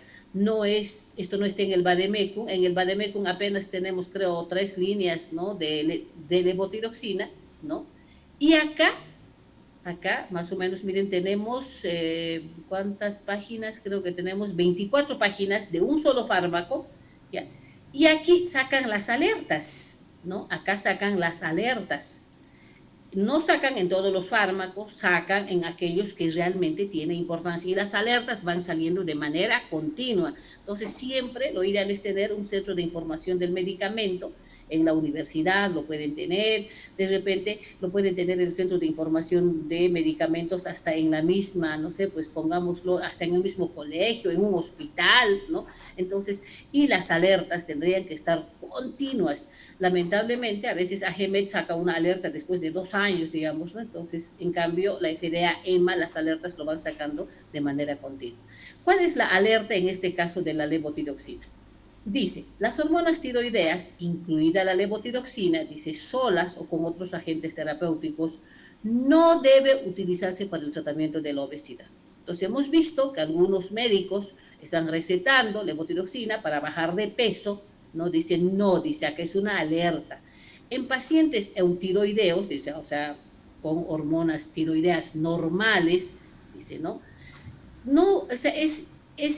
Esto no está en el Vademecum. En el Vademecum apenas tenemos, creo, 3 líneas, ¿no?, de levotiroxina, ¿no? Y acá, más o menos, miren, tenemos, ¿cuántas páginas? Creo que tenemos 24 páginas de un solo fármaco, ¿ya? Y aquí sacan las alertas, ¿no? Acá sacan las alertas. No sacan en todos los fármacos, sacan en aquellos que realmente tienen importancia, y las alertas van saliendo de manera continua. Entonces, siempre lo ideal es tener un centro de información del medicamento. En la universidad lo pueden tener, de repente lo pueden tener en el centro de información de medicamentos, hasta en la misma, no sé, pues pongámoslo, hasta en el mismo colegio, en un hospital, ¿no? Entonces, y las alertas tendrían que estar continuas. Lamentablemente, a veces AGEMET saca una alerta después de 2 años, digamos, ¿no? Entonces, en cambio, la FDA, EMA, las alertas lo van sacando de manera continua. ¿Cuál es la alerta en este caso de la levotiroxina? Dice, las hormonas tiroideas, incluida la levotiroxina, dice, solas o con otros agentes terapéuticos, no debe utilizarse para el tratamiento de la obesidad. Entonces, hemos visto que algunos médicos están recetando levotiroxina para bajar de peso, ¿no? Dicen, no, dice, acá es una alerta. En pacientes eutiroideos, dice, o sea, con hormonas tiroideas normales, dice, ¿no? No, o sea, es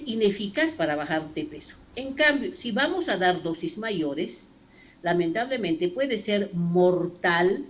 ineficaz para bajar de peso. En cambio, si vamos a dar dosis mayores, lamentablemente puede ser mortal,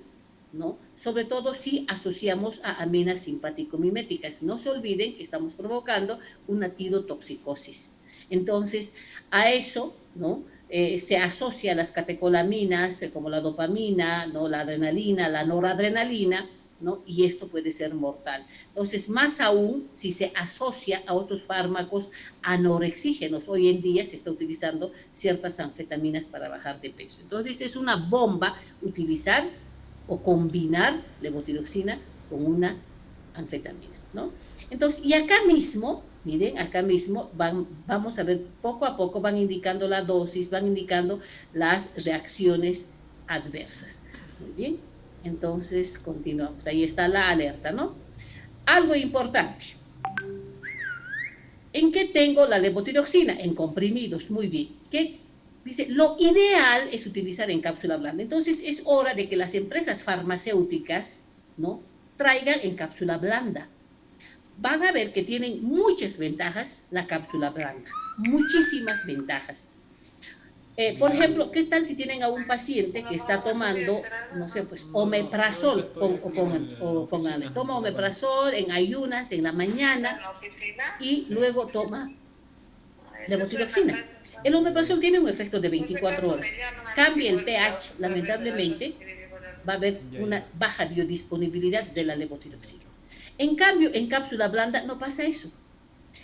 ¿no? Sobre todo si asociamos a aminas simpático-miméticas. No se olviden que estamos provocando una tirotoxicosis. Entonces, a eso, ¿no?, se asocia las catecolaminas, como la dopamina, ¿no?, la adrenalina, la noradrenalina, ¿no? Y esto puede ser mortal. Entonces, más aún si se asocia a otros fármacos anorexígenos. Hoy en día se está utilizando ciertas anfetaminas para bajar de peso. Entonces, es una bomba utilizar o combinar levotiroxina con una anfetamina, ¿no? Entonces, y acá mismo, miren, acá mismo vamos a ver, poco a poco van indicando la dosis, van indicando las reacciones adversas. Muy bien. Entonces, continuamos. Ahí está la alerta, ¿no? Algo importante. ¿En qué tengo la levotiroxina? En comprimidos, muy bien. ¿Qué? Dice, lo ideal es utilizar en cápsula blanda. Entonces, es hora de que las empresas farmacéuticas, ¿no?, traigan en cápsula blanda. Van a ver que tienen muchas ventajas la cápsula blanda. Muchísimas ventajas. Por ejemplo, ¿qué tal si tienen a un paciente que está tomando, no sé, pues omeprazol, pónganle, toma omeprazol en ayunas en la mañana y luego toma levotiroxina? El omeprazol tiene un efecto de 24 horas. Cambia el pH, lamentablemente, va a haber una baja biodisponibilidad de la levotiroxina. En cambio, en cápsula blanda no pasa eso.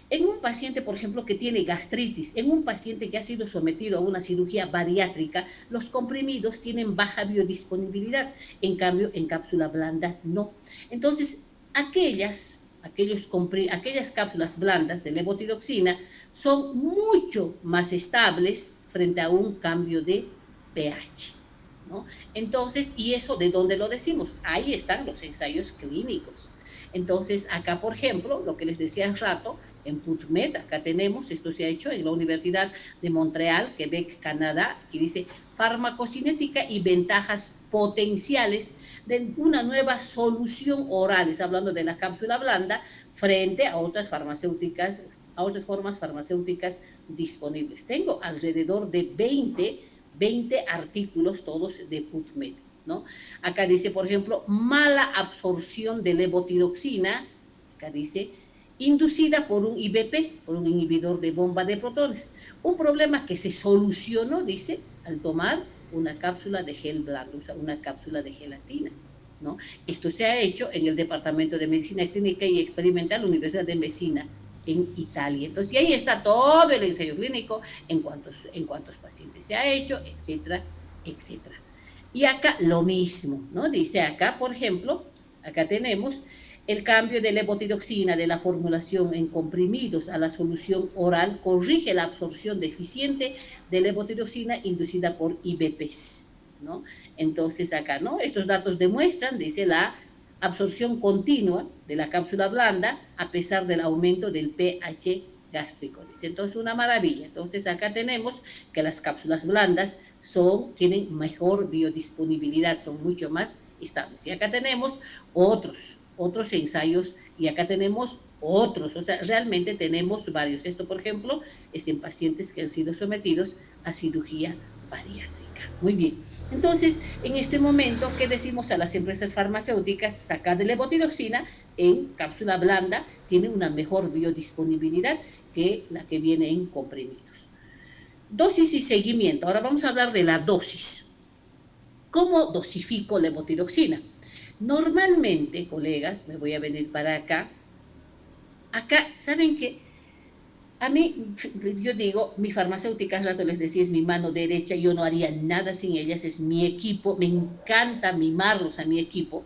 En un paciente, por ejemplo, que tiene gastritis, en un paciente que ha sido sometido a una cirugía bariátrica, los comprimidos tienen baja biodisponibilidad. En cambio, en cápsula blanda no. Entonces, aquellas cápsulas blandas de levotiroxina son mucho más estables frente a un cambio de pH, ¿no? Entonces, ¿y eso de dónde lo decimos? Ahí están los ensayos clínicos. Entonces, acá, por ejemplo, lo que les decía hace rato, en PubMed, acá tenemos, esto se ha hecho en la Universidad de Montreal, Quebec, Canadá, que dice farmacocinética y ventajas potenciales de una nueva solución oral, es hablando de la cápsula blanda, frente a otras farmacéuticas, a otras formas farmacéuticas disponibles. Tengo alrededor de 20 artículos, todos de PubMed, ¿no? Acá dice, por ejemplo, mala absorción de levotiroxina, acá dice, inducida por un IBP, por un inhibidor de bomba de protones. Un problema que se solucionó, dice, al tomar una cápsula de gel blando, o sea, una cápsula de gelatina, ¿no? Esto se ha hecho en el Departamento de Medicina Clínica y Experimental, Universidad de Messina, en Italia. Entonces, y ahí está todo el ensayo clínico, en cuántos pacientes se ha hecho, etcétera, etcétera. Y acá lo mismo, ¿no? Dice acá, por ejemplo, acá tenemos el cambio de levotiroxina de la formulación en comprimidos a la solución oral corrige la absorción deficiente de levotiroxina inducida por IBPs, ¿no? Entonces acá, ¿no? Estos datos demuestran, dice, la absorción continua de la cápsula blanda a pesar del aumento del pH gástrico. Dice, entonces una maravilla. Entonces acá tenemos que las cápsulas blandas tienen mejor biodisponibilidad, son mucho más estables. Y acá tenemos otros ensayos y acá tenemos otros, o sea, realmente tenemos varios. Esto, por ejemplo, es en pacientes que han sido sometidos a cirugía bariátrica. Muy bien. Entonces, en este momento, ¿qué decimos a las empresas farmacéuticas? Sacar de levotiroxina en cápsula blanda tiene una mejor biodisponibilidad que la que viene en comprimidos. Dosis y seguimiento. Ahora vamos a hablar de la dosis. ¿Cómo dosifico levotiroxina? Normalmente, colegas, me voy a venir para acá. Acá, ¿saben qué? A mí, yo digo, mi farmacéutica, hace rato les decía, es mi mano derecha, yo no haría nada sin ellas, es mi equipo, me encanta mimarlos a mi equipo,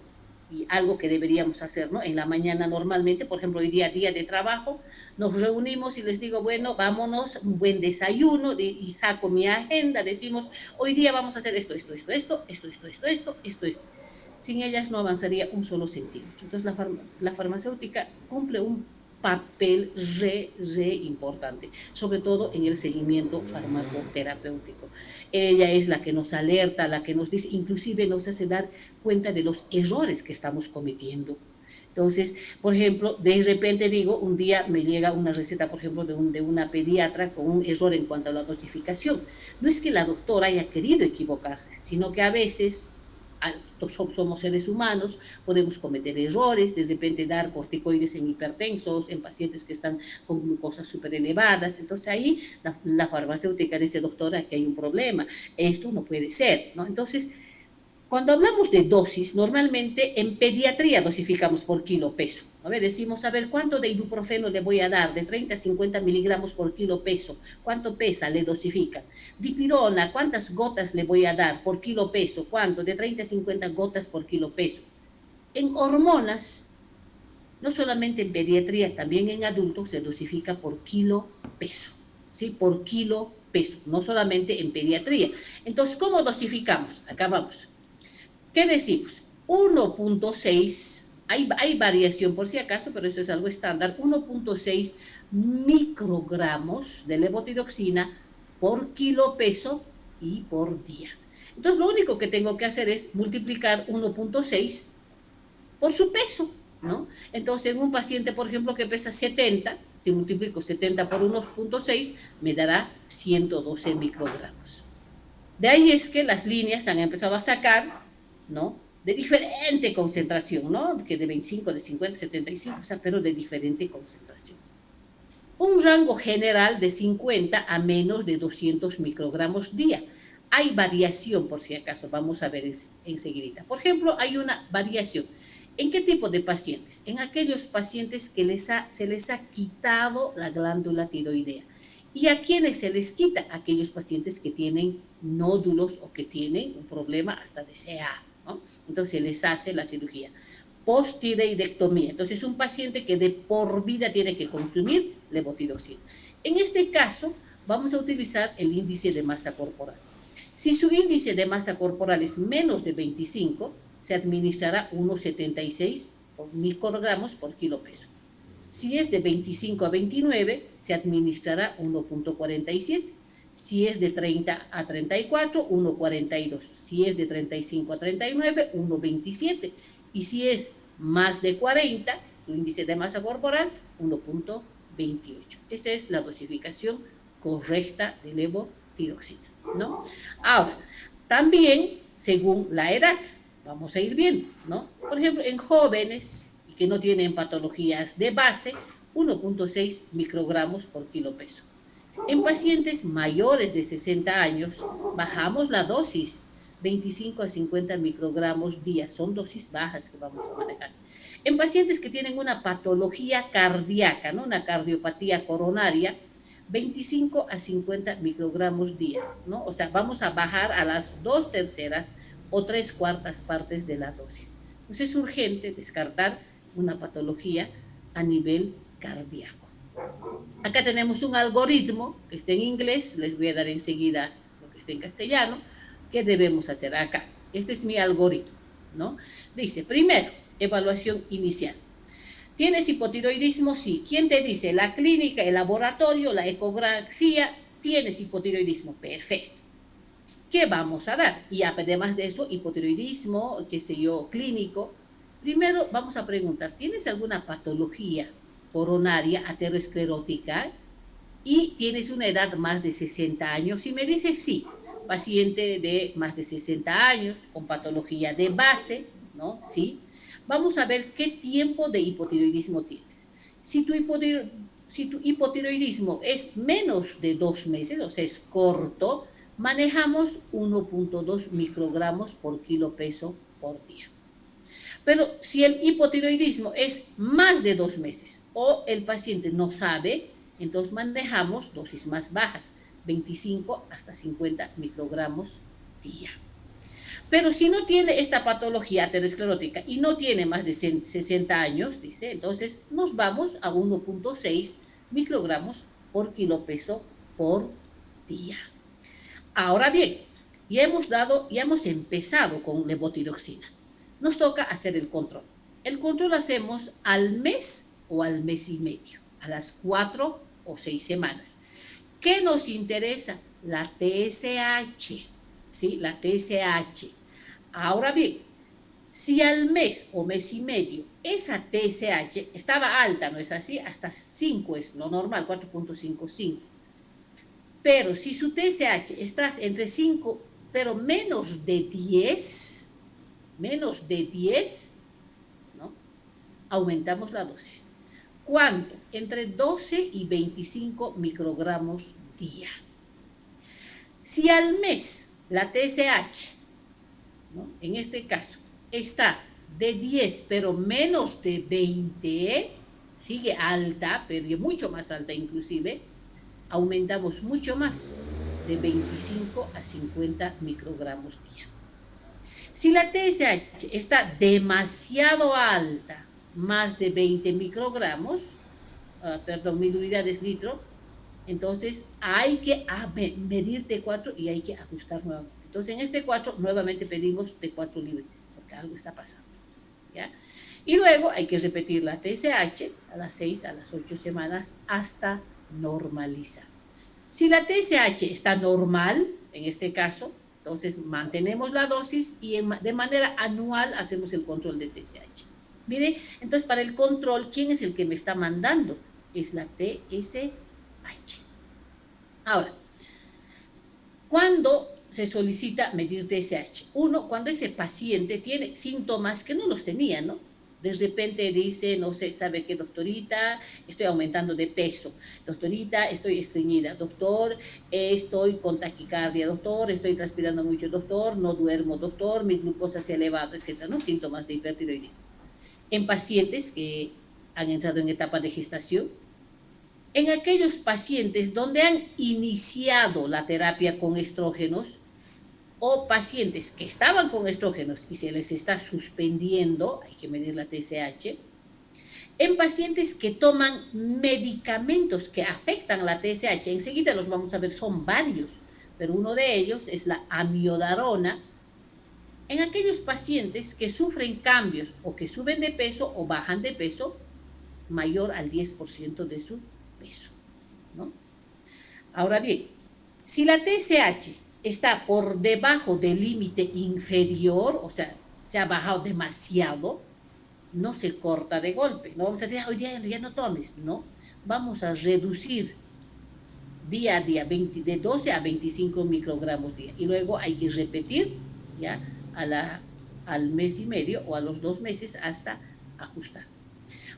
y algo que deberíamos hacer, ¿no? En la mañana normalmente, por ejemplo, hoy día de trabajo, nos reunimos y les digo, bueno, vámonos, un buen desayuno, y saco mi agenda, decimos, hoy día vamos a hacer esto. Sin ellas no avanzaría un solo centímetro. Entonces la farmacéutica cumple un papel re importante, sobre todo en el seguimiento farmacoterapéutico. Ella es la que nos alerta, la que nos dice, inclusive nos hace dar cuenta de los errores que estamos cometiendo. Entonces, por ejemplo, de repente digo, un día me llega una receta, por ejemplo, de una pediatra con un error en cuanto a la dosificación. No es que la doctora haya querido equivocarse, sino que a veces somos seres humanos, podemos cometer errores, de repente dar corticoides en hipertensos, en pacientes que están con glucosas súper elevadas. Entonces ahí la farmacéutica dice, doctora, que hay un problema, esto no puede ser, ¿no? Entonces, cuando hablamos de dosis, normalmente en pediatría dosificamos por kilo peso. A ver, decimos, a ver, ¿cuánto de ibuprofeno le voy a dar? De 30 a 50 miligramos por kilo peso. ¿Cuánto pesa? Le dosifican. Dipirona, ¿cuántas gotas le voy a dar por kilo peso? ¿Cuánto? De 30 a 50 gotas por kilo peso. En hormonas, no solamente en pediatría, también en adultos se dosifica por kilo peso. ¿Sí? Por kilo peso, no solamente en pediatría. Entonces, ¿cómo dosificamos? Acá vamos. ¿Qué decimos? 1.6, hay variación por si acaso, pero esto es algo estándar, 1.6 microgramos de levotiroxina por kilo peso y por día. Entonces, lo único que tengo que hacer es multiplicar 1.6 por su peso, ¿no? Entonces, en un paciente, por ejemplo, que pesa 70, si multiplico 70 por 1.6, me dará 112 microgramos. De ahí es que las líneas han empezado a sacar, ¿no? De diferente concentración, ¿no? Que de 25, de 50, 75, o sea, pero de diferente concentración. Un rango general de 50 a menos de 200 microgramos día. Hay variación, por si acaso, vamos a ver enseguida. Por ejemplo, hay una variación. ¿En qué tipo de pacientes? En aquellos pacientes que se les ha quitado la glándula tiroidea. ¿Y a quiénes se les quita? Aquellos pacientes que tienen nódulos o que tienen un problema hasta de CA, ¿no? Entonces se les hace la cirugía. Posttiroidectomía. Entonces es un paciente que de por vida tiene que consumir levotiroxina. En este caso vamos a utilizar el índice de masa corporal. Si su índice de masa corporal es menos de 25, se administrará 1,76 microgramos por kilo peso. Si es de 25 a 29, se administrará 1.47. Si es de 30 a 34, 1.42. Si es de 35 a 39, 1.27. Y si es más de 40, su índice de masa corporal, 1.28. Esa es la dosificación correcta de levotiroxina, ¿no? Ahora, también según la edad, vamos a ir viendo, ¿no? Por ejemplo, en jóvenes que no tienen patologías de base, 1.6 microgramos por kilo peso. En pacientes mayores de 60 años, bajamos la dosis, 25 a 50 microgramos día, son dosis bajas que vamos a manejar. En pacientes que tienen una patología cardíaca, ¿no? Una cardiopatía coronaria, 25 a 50 microgramos día, ¿no? O sea, vamos a bajar a las 2/3 o 3/4 partes de la dosis. Entonces es urgente descartar una patología a nivel cardíaco. Acá tenemos un algoritmo que está en inglés, les voy a dar enseguida lo que está en castellano, que debemos hacer acá. Este es mi algoritmo, ¿no? Dice, primero, evaluación inicial. ¿Tienes hipotiroidismo? Sí. ¿Quién te dice? La clínica, el laboratorio, la ecografía, tienes hipotiroidismo. Perfecto. ¿Qué vamos a dar? Y además de eso, hipotiroidismo, qué sé yo, clínico. Primero vamos a preguntar, ¿tienes alguna patología coronaria aterosclerótica? Y tienes una edad más de 60 años. Si me dices sí, paciente de más de 60 años, con patología de base, ¿no? Sí. Vamos a ver qué tiempo de hipotiroidismo tienes. Si tu hipotiroidismo es menos de 2 meses, o sea, es corto, manejamos 1.2 microgramos por kilo peso por día. Pero si el hipotiroidismo es más de 2 meses o el paciente no sabe, entonces manejamos dosis más bajas, 25 hasta 50 microgramos día. Pero si no tiene esta patología aterosclerótica y no tiene más de 60 años, dice, entonces nos vamos a 1.6 microgramos por kilo peso por día. Ahora bien, ya hemos empezado con levotiroxina. Nos toca hacer el control. El control hacemos al mes o al mes y medio, a las 4 o 6 semanas. ¿Qué nos interesa? La TSH, ¿sí? La TSH. Ahora bien, si al mes o mes y medio esa TSH estaba alta, ¿no es así? Hasta 5 es lo normal, 4.55. Pero si su TSH está entre 5, pero menos de 10, ¿no? Aumentamos la dosis. ¿Cuánto? Entre 12 y 25 microgramos día. Si al mes la TSH, ¿no? En este caso, está de 10, pero menos de 20, sigue alta, pero mucho más alta inclusive, aumentamos mucho más, de 25 a 50 microgramos día. Si la TSH está demasiado alta, más de 20 microgramos, mil unidades litro, entonces hay que medir T4 y hay que ajustar nuevamente. Entonces en este 4 nuevamente pedimos T4 libre, porque algo está pasando, ¿ya? Y luego hay que repetir la TSH a las 6, a las 8 semanas hasta normalizar. Si la TSH está normal, en este caso, entonces mantenemos la dosis y de manera anual hacemos el control de TSH. Mire, entonces para el control, ¿quién es el que me está mandando? Es la TSH. Ahora, ¿cuándo se solicita medir TSH? Uno, cuando ese paciente tiene síntomas que no los tenía, ¿no? De repente dice, no sé, ¿sabe qué, doctorita? Estoy aumentando de peso. Doctorita, estoy estreñida. Doctor, estoy con taquicardia. Doctor, estoy transpirando mucho. Doctor, no duermo. Doctor, mi glucosa se ha elevado, etcétera, ¿no? Síntomas de hipertiroidismo. En pacientes que han entrado en etapa de gestación, en aquellos pacientes donde han iniciado la terapia con estrógenos, o pacientes que estaban con estrógenos y se les está suspendiendo, hay que medir la TSH, en pacientes que toman medicamentos que afectan la TSH, enseguida los vamos a ver, son varios, pero uno de ellos es la amiodarona, en aquellos pacientes que sufren cambios o que suben de peso o bajan de peso mayor al 10% de su peso, ¿no? Ahora bien, si la TSH está por debajo del límite inferior, o sea, se ha bajado demasiado, no se corta de golpe. No vamos a decir, hoy día ya no tomes, no. Vamos a reducir día a día de 12 a 25 microgramos día. Y luego hay que repetir ya al mes y medio o a los 2 meses hasta ajustar.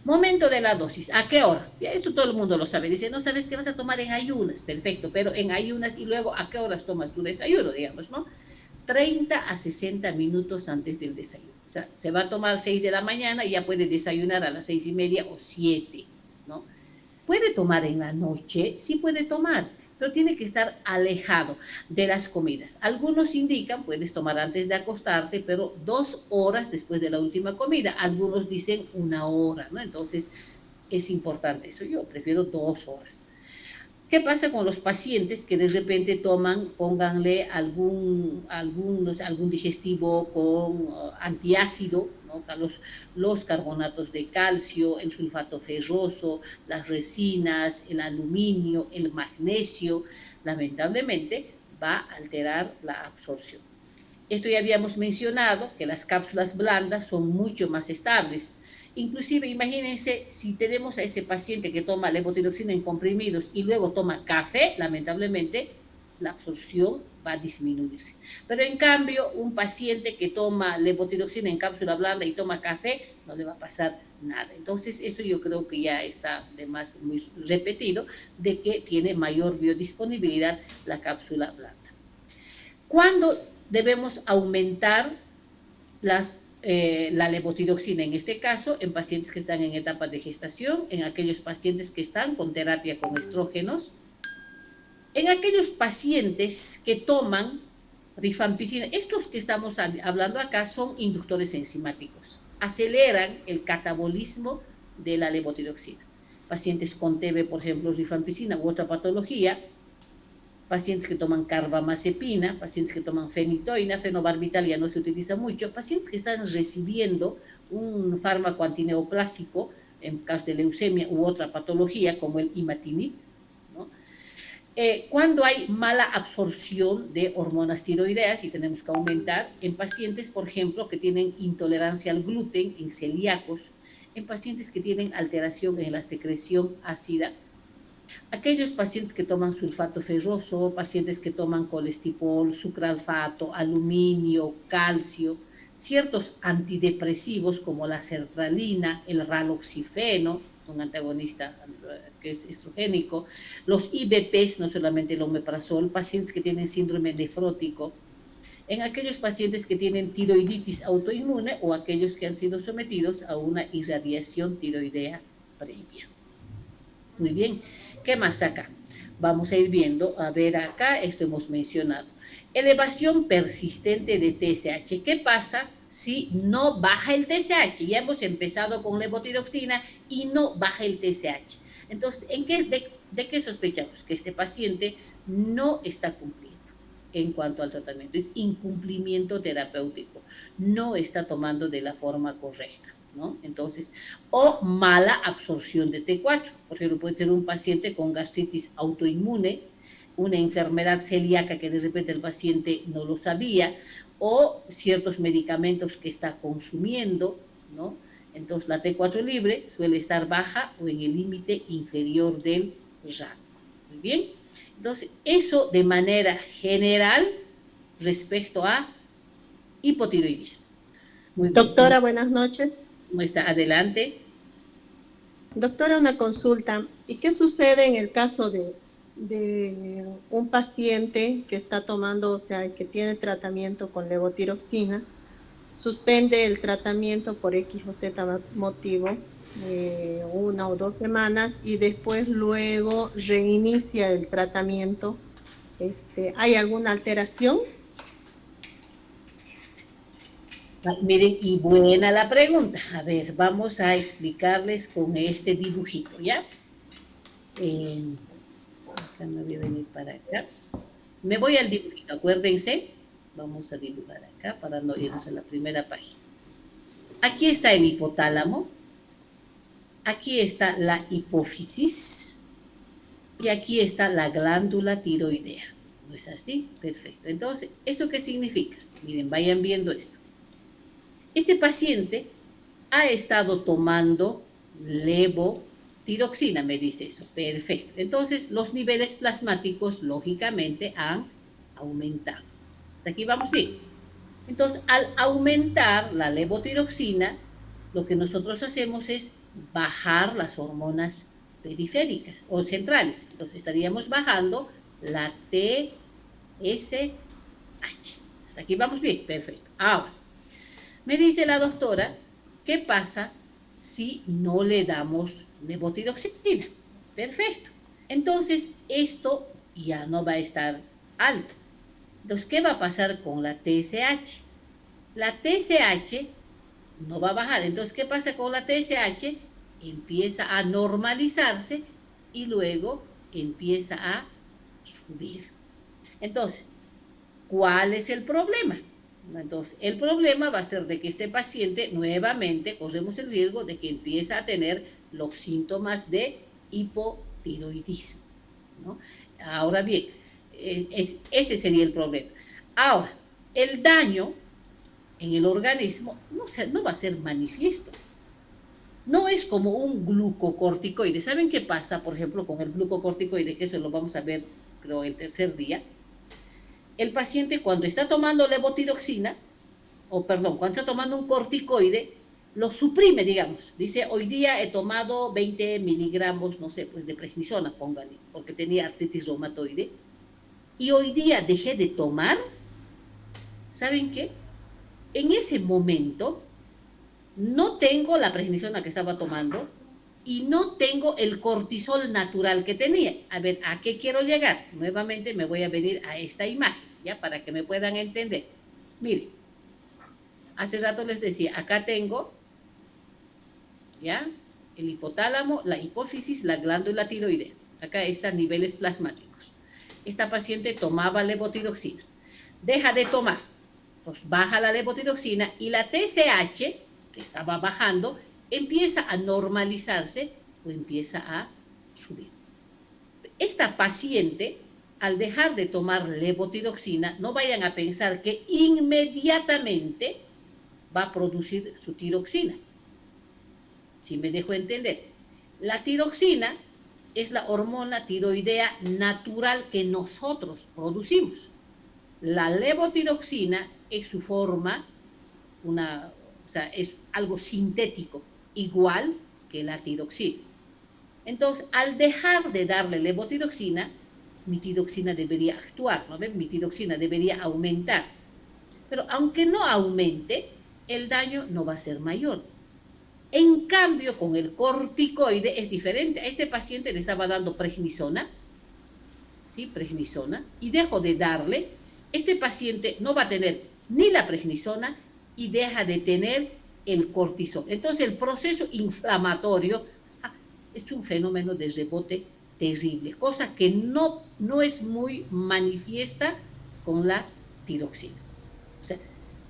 Momento de la dosis, ¿a qué hora? Ya eso todo el mundo lo sabe. Dice, no sabes qué vas a tomar en ayunas, perfecto, pero en ayunas y luego ¿a qué horas tomas tu desayuno, digamos, no? 30 a 60 minutos antes del desayuno. O sea, se va a tomar 6 de la mañana y ya puede desayunar a las 6:30 o 7, ¿no? Puede tomar en la noche, sí puede tomar, pero tiene que estar alejado de las comidas. Algunos indican, puedes tomar antes de acostarte, pero 2 horas después de la última comida. Algunos dicen 1 hora, ¿no? Entonces, es importante eso. Yo prefiero 2 horas. ¿Qué pasa con los pacientes que de repente toman, pónganle algún digestivo con antiácido, ¿no? Los carbonatos de calcio, el sulfato ferroso, las resinas, el aluminio, el magnesio? Lamentablemente va a alterar la absorción. Esto ya habíamos mencionado, que las cápsulas blandas son mucho más estables. Inclusive, imagínense, si tenemos a ese paciente que toma levotiroxina en comprimidos y luego toma café, lamentablemente la absorción va a disminuirse. Pero en cambio, un paciente que toma levotiroxina en cápsula blanda y toma café, no le va a pasar nada. Entonces, eso yo creo que ya está de más muy repetido, de que tiene mayor biodisponibilidad la cápsula blanda. ¿Cuándo debemos aumentar la levotiroxina? En este caso, en pacientes que están en etapa de gestación, en aquellos pacientes que están con terapia con estrógenos, en aquellos pacientes que toman rifampicina. Estos que estamos hablando acá son inductores enzimáticos, aceleran el catabolismo de la levotiroxina. Pacientes con TB, por ejemplo, rifampicina u otra patología, pacientes que toman carbamazepina, pacientes que toman fenitoína, fenobarbital ya no se utiliza mucho, pacientes que están recibiendo un fármaco antineoplásico en caso de leucemia u otra patología como el imatinib, ¿no? Cuando hay mala absorción de hormonas tiroideas y tenemos que aumentar en pacientes, por ejemplo, que tienen intolerancia al gluten, en celíacos, en pacientes que tienen alteración en la secreción ácida, aquellos pacientes que toman sulfato ferroso, pacientes que toman colestipol, sucralfato, aluminio, calcio, ciertos antidepresivos como la sertralina, el raloxifeno, un antagonista que es estrogénico, los IBPs, no solamente el omeprazol, pacientes que tienen síndrome nefrótico, en aquellos pacientes que tienen tiroiditis autoinmune o aquellos que han sido sometidos a una irradiación tiroidea previa. Muy bien, ¿qué más acá? Vamos a ir viendo, a ver acá, esto hemos mencionado. Elevación persistente de TSH. ¿Qué pasa si no baja el TSH? Ya hemos empezado con levotiroxina y no baja el TSH. Entonces, ¿de qué sospechamos? Que este paciente no está cumpliendo en cuanto al tratamiento. Es incumplimiento terapéutico. No está tomando de la forma correcta, ¿no? Entonces, o mala absorción de T4. Por ejemplo, puede ser un paciente con gastritis autoinmune, una enfermedad celíaca que de repente el paciente no lo sabía, o ciertos medicamentos que está consumiendo, ¿no? Entonces, la T4 libre suele estar baja o en el límite inferior del rango. Muy bien. Entonces, eso de manera general respecto a hipotiroidismo. Muy Doctora, buenas noches. ¿Cómo está? Adelante. Doctora, una consulta. ¿Y qué sucede en el caso de un paciente que está tomando, o sea, que tiene tratamiento con levotiroxina, suspende el tratamiento por X o Z motivo, 1 o 2 semanas, y después luego reinicia el tratamiento? ¿Hay alguna alteración? Miren, y buena la pregunta. A ver, vamos a explicarles con este dibujito, ¿ya? Acá me voy a venir para acá. Me voy al dibujito, acuérdense. Vamos a dibujar acá para no irnos a la primera página. Aquí está el hipotálamo. Aquí está la hipófisis. Y aquí está la glándula tiroidea. ¿No es así? Perfecto. Entonces, ¿eso qué significa? Miren, vayan viendo esto. Ese paciente ha estado tomando levotiroxina, me dice eso. Perfecto. Entonces, los niveles plasmáticos, lógicamente, han aumentado. Hasta aquí vamos bien. Entonces, al aumentar la levotiroxina, lo que nosotros hacemos es bajar las hormonas periféricas o centrales. Entonces, estaríamos bajando la TSH. Hasta aquí vamos bien. Perfecto. Ahora, Me dice la doctora, ¿qué pasa si no le damos levotiroxina? Perfecto. Entonces, esto ya no va a estar alto. Entonces, ¿qué va a pasar con la TSH? La TSH no va a bajar. Entonces, ¿qué pasa con la TSH? Empieza a normalizarse y luego empieza a subir. Entonces, ¿cuál es el problema? Entonces, el problema va a ser de que este paciente nuevamente corremos el riesgo de que empiece a tener los síntomas de hipotiroidismo, ¿no? Ahora bien, ese sería el problema. Ahora, el daño en el organismo no va a ser manifiesto. No es como un glucocorticoide. ¿Saben qué pasa, por ejemplo, con el glucocorticoide? Que eso lo vamos a ver, creo, el tercer día. El paciente cuando está tomando levotiroxina, cuando está tomando un corticoide, lo suprime, digamos. Dice, hoy día he tomado 20 miligramos, no sé, pues de prednisona, póngale, porque tenía artritis reumatoide. Y hoy día dejé de tomar. ¿Saben qué? En ese momento no tengo la prednisona que estaba tomando y no tengo el cortisol natural que tenía. A ver, ¿a qué quiero llegar? Nuevamente me voy a venir a esta imagen, ¿ya? Para que me puedan entender. Miren, hace rato les decía, acá tengo, ¿ya? El hipotálamo, la hipófisis, la glándula tiroidea. Acá están niveles plasmáticos. Esta paciente tomaba levotiroxina. Deja de tomar. Pues baja la levotiroxina y la TSH, que estaba bajando, empieza a normalizarse o empieza a subir. Esta paciente, al dejar de tomar levotiroxina, no vayan a pensar que inmediatamente va a producir su tiroxina. Si me dejo entender, la tiroxina es la hormona tiroidea natural que nosotros producimos. La levotiroxina es su forma, es algo sintético, igual que la tiroxina. Entonces, al dejar de darle levotiroxina, mi tiroxina debería actuar, ¿no ven? Mi tiroxina debería aumentar. Pero aunque no aumente, el daño no va a ser mayor. En cambio, con el corticoide es diferente. A este paciente le estaba dando prednisona, ¿sí? Prednisona, y dejo de darle. Este paciente no va a tener ni la prednisona y deja de tener el cortisol. Entonces, el proceso inflamatorio es un fenómeno de rebote terrible, cosa que no es muy manifiesta con la tiroxina. O sea,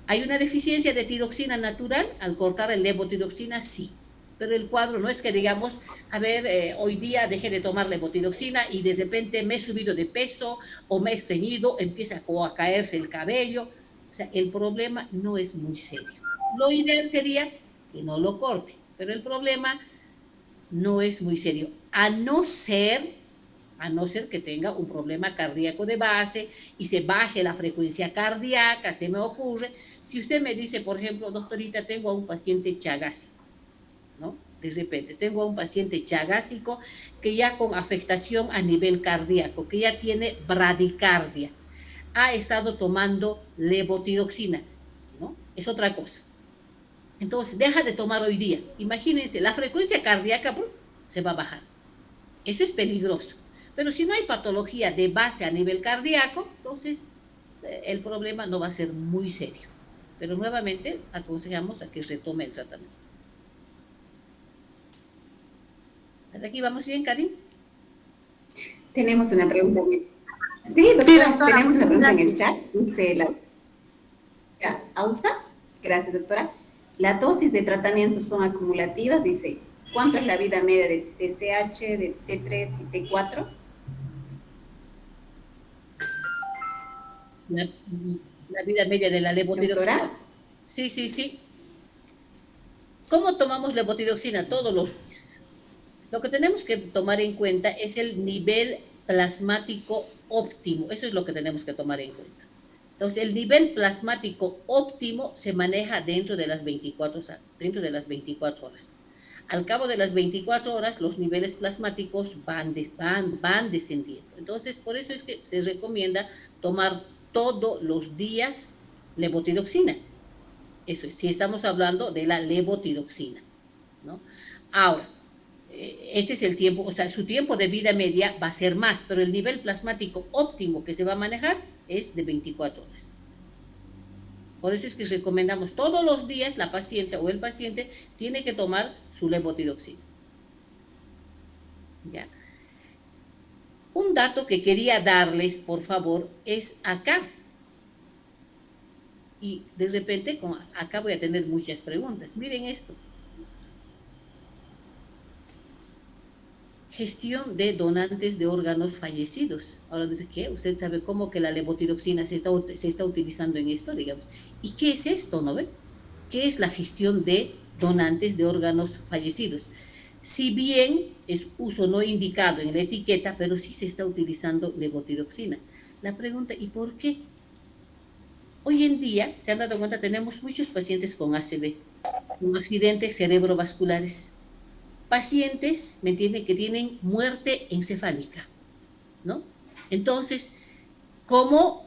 ¿hay una deficiencia de tiroxina natural al cortar el levotiroxina? Sí. Pero el cuadro no es que digamos, a ver, hoy día dejé de tomar levotiroxina y de repente me he subido de peso o me he estreñido, empieza a caerse el cabello. O sea, el problema no es muy serio. Lo ideal sería que no lo corte, pero el problema no es muy serio, a no ser que tenga un problema cardíaco de base y se baje la frecuencia cardíaca, se me ocurre. Si usted me dice, por ejemplo, doctorita, tengo a un paciente chagásico, ¿no? De repente, tengo a un paciente chagásico que ya con afectación a nivel cardíaco, que ya tiene bradicardia, ha estado tomando levotiroxina, ¿no? Es otra cosa. Entonces, deja de tomar hoy día. Imagínense, la frecuencia cardíaca se va a bajar. Eso es peligroso. Pero si no hay patología de base a nivel cardíaco, entonces el problema no va a ser muy serio. Pero nuevamente aconsejamos a que retome el tratamiento. ¿Hasta aquí vamos bien, Karin? Tenemos una pregunta. Sí, doctora, tenemos una pregunta en el chat. Dice la AUSA. Gracias, doctora. Las dosis de tratamiento son acumulativas. Dice, ¿cuánto es la vida media de TSH, de T3 y T4? La vida media de la levotiroxina. ¿Doctora? Sí. ¿Cómo tomamos levotiroxina? Todos los días. Lo que tenemos que tomar en cuenta es el nivel plasmático óptimo. Eso es lo que tenemos que tomar en cuenta. Entonces, el nivel plasmático óptimo se maneja dentro de las 24 horas. Al cabo de las 24 horas, los niveles plasmáticos van descendiendo. Entonces, por eso es que se recomienda tomar todos los días levotiroxina. Eso es, si estamos hablando de la levotiroxina, ¿no? Ahora, ese es el tiempo, o sea, su tiempo de vida media va a ser más, pero el nivel plasmático óptimo que se va a manejar es de 24 horas. Por eso es que recomendamos todos los días la paciente o el paciente tiene que tomar su levotiroxina. ¿Ya? Un dato que quería darles, por favor, es acá. Y de repente, acá voy a tener muchas preguntas. Miren esto. Gestión de donantes de órganos fallecidos. Ahora dice, ¿qué? ¿Usted sabe cómo que la levotiroxina se está utilizando en esto, digamos? ¿Y qué es esto, no ve? ¿Qué es la gestión de donantes de órganos fallecidos? Si bien es uso no indicado en la etiqueta, pero sí se está utilizando levotiroxina. La pregunta, ¿y por qué? Hoy en día, se han dado cuenta, tenemos muchos pacientes con ACV, con accidentes cerebrovasculares, pacientes, ¿me entienden?, que tienen muerte encefálica, ¿no? Entonces, como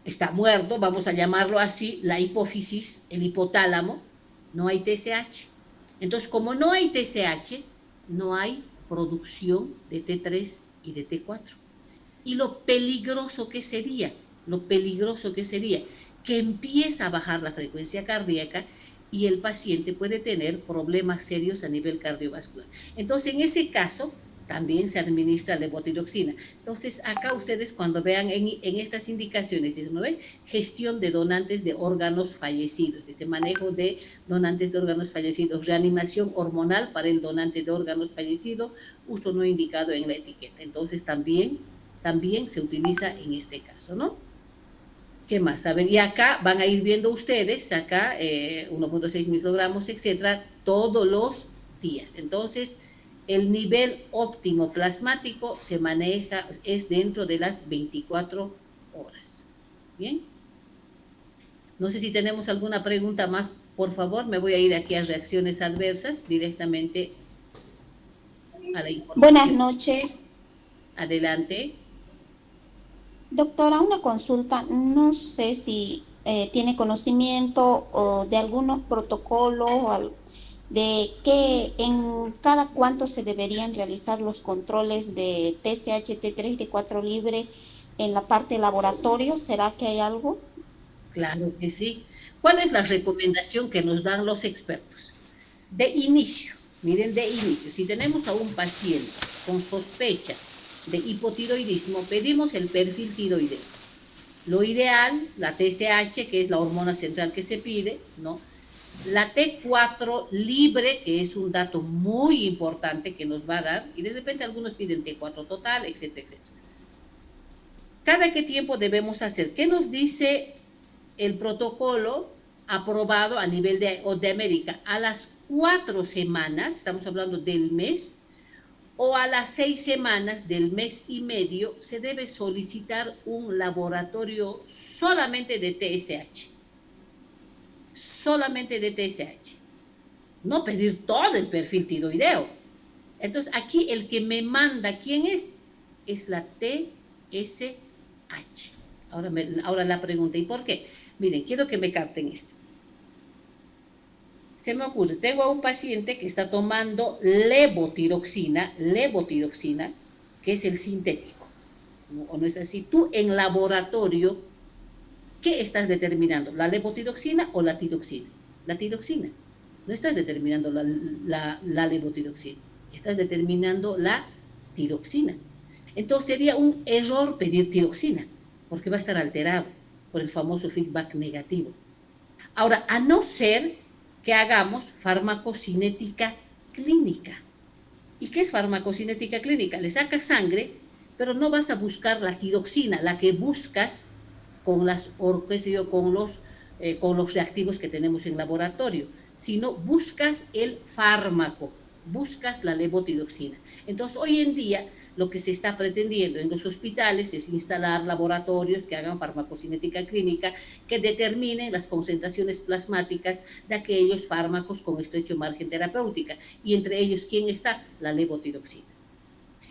está muerto, vamos a llamarlo así, la hipófisis, el hipotálamo, no hay TSH. Entonces, como no hay TSH, no hay producción de T3 y de T4. Y lo peligroso que sería, que empieza a bajar la frecuencia cardíaca y el paciente puede tener problemas serios a nivel cardiovascular. Entonces, en ese caso, también se administra levotiroxina. Entonces, acá ustedes cuando vean en estas indicaciones, dicen, ¿no ven? Gestión de donantes de órganos fallecidos, ese manejo de donantes de órganos fallecidos, reanimación hormonal para el donante de órganos fallecidos, uso no indicado en la etiqueta. Entonces, también se utiliza en este caso, ¿no? ¿Qué más? A ver, y acá van a ir viendo ustedes, acá 1.6 microgramos, etcétera, todos los días. Entonces, el nivel óptimo plasmático se maneja, es dentro de las 24 horas. ¿Bien? No sé si tenemos alguna pregunta más, por favor, me voy a ir aquí a reacciones adversas, directamente a la información. Buenas noches. Adelante. Doctora, una consulta. No sé si tiene conocimiento o de algunos protocolos de que en cada cuánto se deberían realizar los controles de TSH, T3 y T4 libre en la parte laboratorio. ¿Será que hay algo? Claro que sí. ¿Cuál es la recomendación que nos dan los expertos? De inicio, miren, de inicio, si tenemos a un paciente con sospecha de hipotiroidismo, pedimos el perfil tiroideo. Lo ideal, la TSH, que es la hormona central que se pide, ¿no? La T4 libre, que es un dato muy importante que nos va a dar, y de repente algunos piden T4 total, etcétera, etcétera. ¿Cada qué tiempo debemos hacer? ¿Qué nos dice el protocolo aprobado a nivel de América? A las 4 semanas, estamos hablando del mes, o a las 6 semanas del mes y medio, se debe solicitar un laboratorio solamente de TSH. Solamente de TSH. No pedir todo el perfil tiroideo. Entonces, aquí el que me manda, ¿quién es? Es la TSH. Ahora la pregunta, ¿y por qué? Miren, quiero que me capten esto. Se me ocurre, tengo a un paciente que está tomando levotiroxina, que es el sintético, ¿o no es así? Tú en laboratorio, ¿qué estás determinando? ¿La levotiroxina o la tiroxina? La tiroxina. No estás determinando la levotiroxina, estás determinando la tiroxina. Entonces sería un error pedir tiroxina, porque va a estar alterado por el famoso feedback negativo. Ahora, a no ser que hagamos farmacocinética clínica. ¿Y qué es farmacocinética clínica? Le sacas sangre, pero no vas a buscar la tiroxina, la que buscas con los reactivos que tenemos en laboratorio, sino buscas el fármaco, buscas la levotiroxina. Entonces, hoy en día, lo que se está pretendiendo en los hospitales es instalar laboratorios que hagan farmacocinética clínica, que determinen las concentraciones plasmáticas de aquellos fármacos con estrecho margen terapéutica, y entre ellos, ¿quién está? La levotiroxina.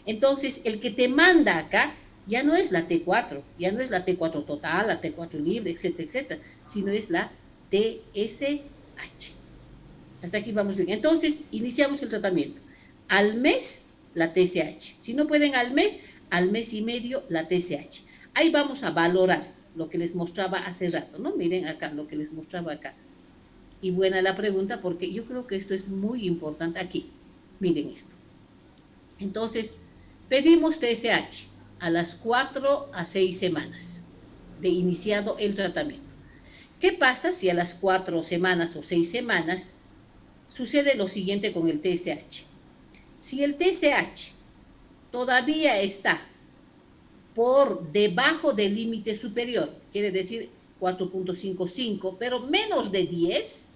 Entonces, el que te manda acá ya no es la T4, ya no es la T4 total, la T4 libre, etcétera, etcétera, sino es la TSH. Hasta aquí vamos bien. Entonces, iniciamos el tratamiento. Al mes, la TSH. Si no pueden al mes y medio, la TSH. Ahí vamos a valorar lo que les mostraba hace rato, ¿no? Miren acá, lo que les mostraba acá. Y buena la pregunta, porque yo creo que esto es muy importante aquí. Miren esto. Entonces, pedimos TSH a las 4 a 6 semanas de iniciado el tratamiento. ¿Qué pasa si a las 4 semanas o 6 semanas sucede lo siguiente con el TSH? Si el TSH todavía está por debajo del límite superior, quiere decir 4.55, pero menos de 10,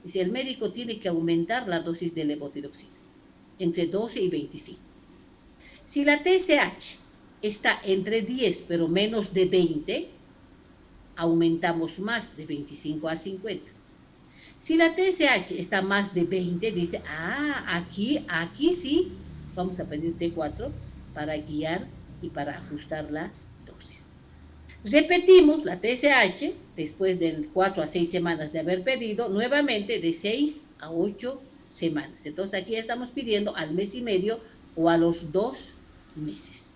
dice, el médico tiene que aumentar la dosis de levotiroxina entre 12 y 25. Si la TSH está entre 10, pero menos de 20, aumentamos más de 25 a 50. Si la TSH está más de 20, dice, aquí sí, vamos a pedir T4 para guiar y para ajustar la dosis. Repetimos la TSH después de 4 a 6 semanas de haber pedido, nuevamente de 6 a 8 semanas. Entonces aquí estamos pidiendo al mes y medio o a los 2 meses.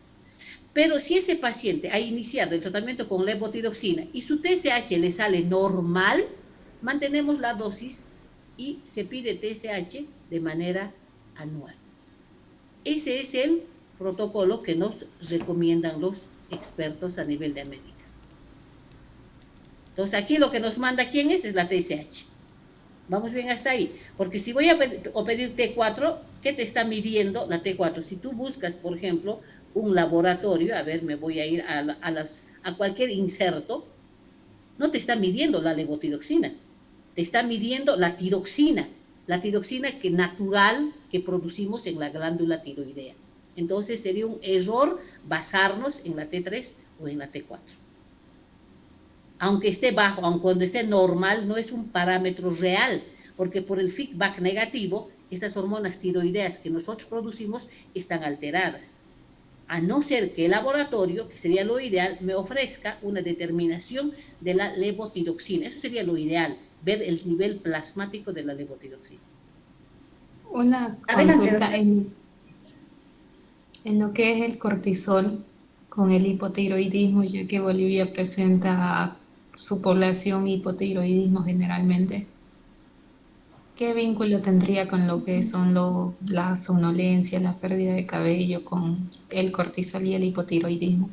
Pero si ese paciente ha iniciado el tratamiento con levotiroxina y su TSH le sale normal, mantenemos la dosis y se pide TSH de manera anual. Ese es el protocolo que nos recomiendan los expertos a nivel de América. Entonces aquí lo que nos manda quién es la TSH. Vamos bien hasta ahí, porque si voy a pedir T4, ¿qué te está midiendo la T4? Si tú buscas, por ejemplo, un laboratorio, a ver, me voy a ir a cualquier inserto, no te está midiendo la levotiroxina, te está midiendo la tiroxina que natural que producimos en la glándula tiroidea. Entonces sería un error basarnos en la T3 o en la T4. Aunque esté bajo, aun cuando esté normal, no es un parámetro real, porque por el feedback negativo, estas hormonas tiroideas que nosotros producimos están alteradas. A no ser que el laboratorio, que sería lo ideal, me ofrezca una determinación de la levotiroxina. Eso sería lo ideal, ver el nivel plasmático de la levotiroxina. Una consulta en lo que es el cortisol con el hipotiroidismo, ya que Bolivia presenta su población hipotiroidismo generalmente. ¿Qué vínculo tendría con lo que son la somnolencia, la pérdida de cabello, con el cortisol y el hipotiroidismo?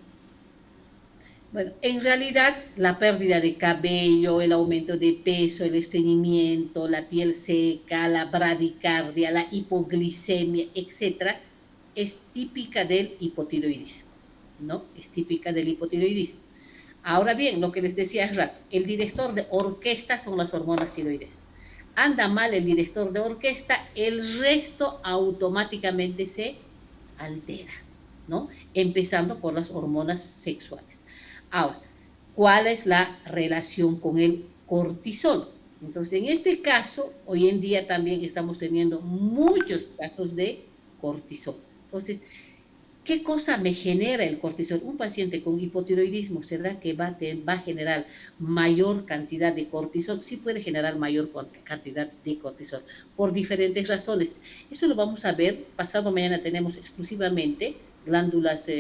Bueno, en realidad la pérdida de cabello, el aumento de peso, el estreñimiento, la piel seca, la bradicardia, la hipoglicemia, etcétera, es típica del hipotiroidismo, ¿no? Es típica del hipotiroidismo. Ahora bien, lo que les decía hace rato, el director de orquesta son las hormonas tiroides. Anda mal el director de orquesta, el resto automáticamente se altera, ¿no? Empezando por las hormonas sexuales. Ahora, ¿cuál es la relación con el cortisol? Entonces, en este caso, hoy en día también estamos teniendo muchos casos de cortisol. Entonces, ¿qué cosa me genera el cortisol? Un paciente con hipotiroidismo, ¿será que va a generar mayor cantidad de cortisol? Sí puede generar mayor cantidad de cortisol, por diferentes razones. Eso lo vamos a ver, pasado mañana tenemos exclusivamente glándulas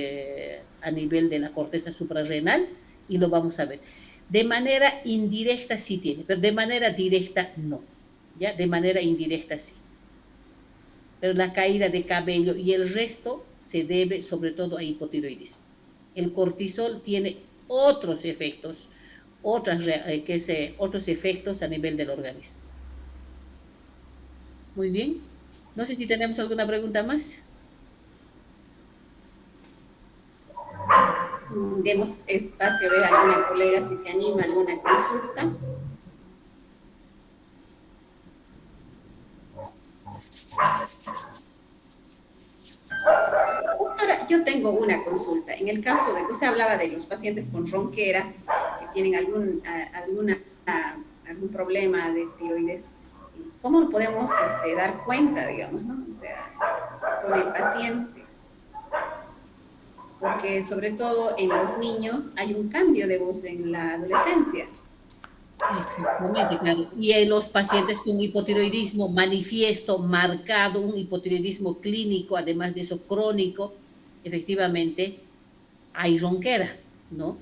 a nivel de la corteza suprarrenal y lo vamos a ver. De manera indirecta sí tiene, pero de manera directa no. ¿Ya? De manera indirecta sí. Pero la caída de cabello y el resto se debe sobre todo a hipotiroidismo. El cortisol tiene otros efectos, otros efectos a nivel del organismo. Muy bien. No sé si tenemos alguna pregunta más. Demos espacio a ver a alguna colega si se anima a alguna consulta. Doctora, yo tengo una consulta. En el caso de que usted hablaba de los pacientes con ronquera, que tienen algún problema de tiroides, ¿cómo podemos dar cuenta, digamos, ¿no? O sea, con el paciente? Porque sobre todo en los niños hay un cambio de voz en la adolescencia. Exactamente, claro. Y en los pacientes con hipotiroidismo manifiesto, marcado, un hipotiroidismo clínico, además de eso crónico, efectivamente hay ronquera, ¿no?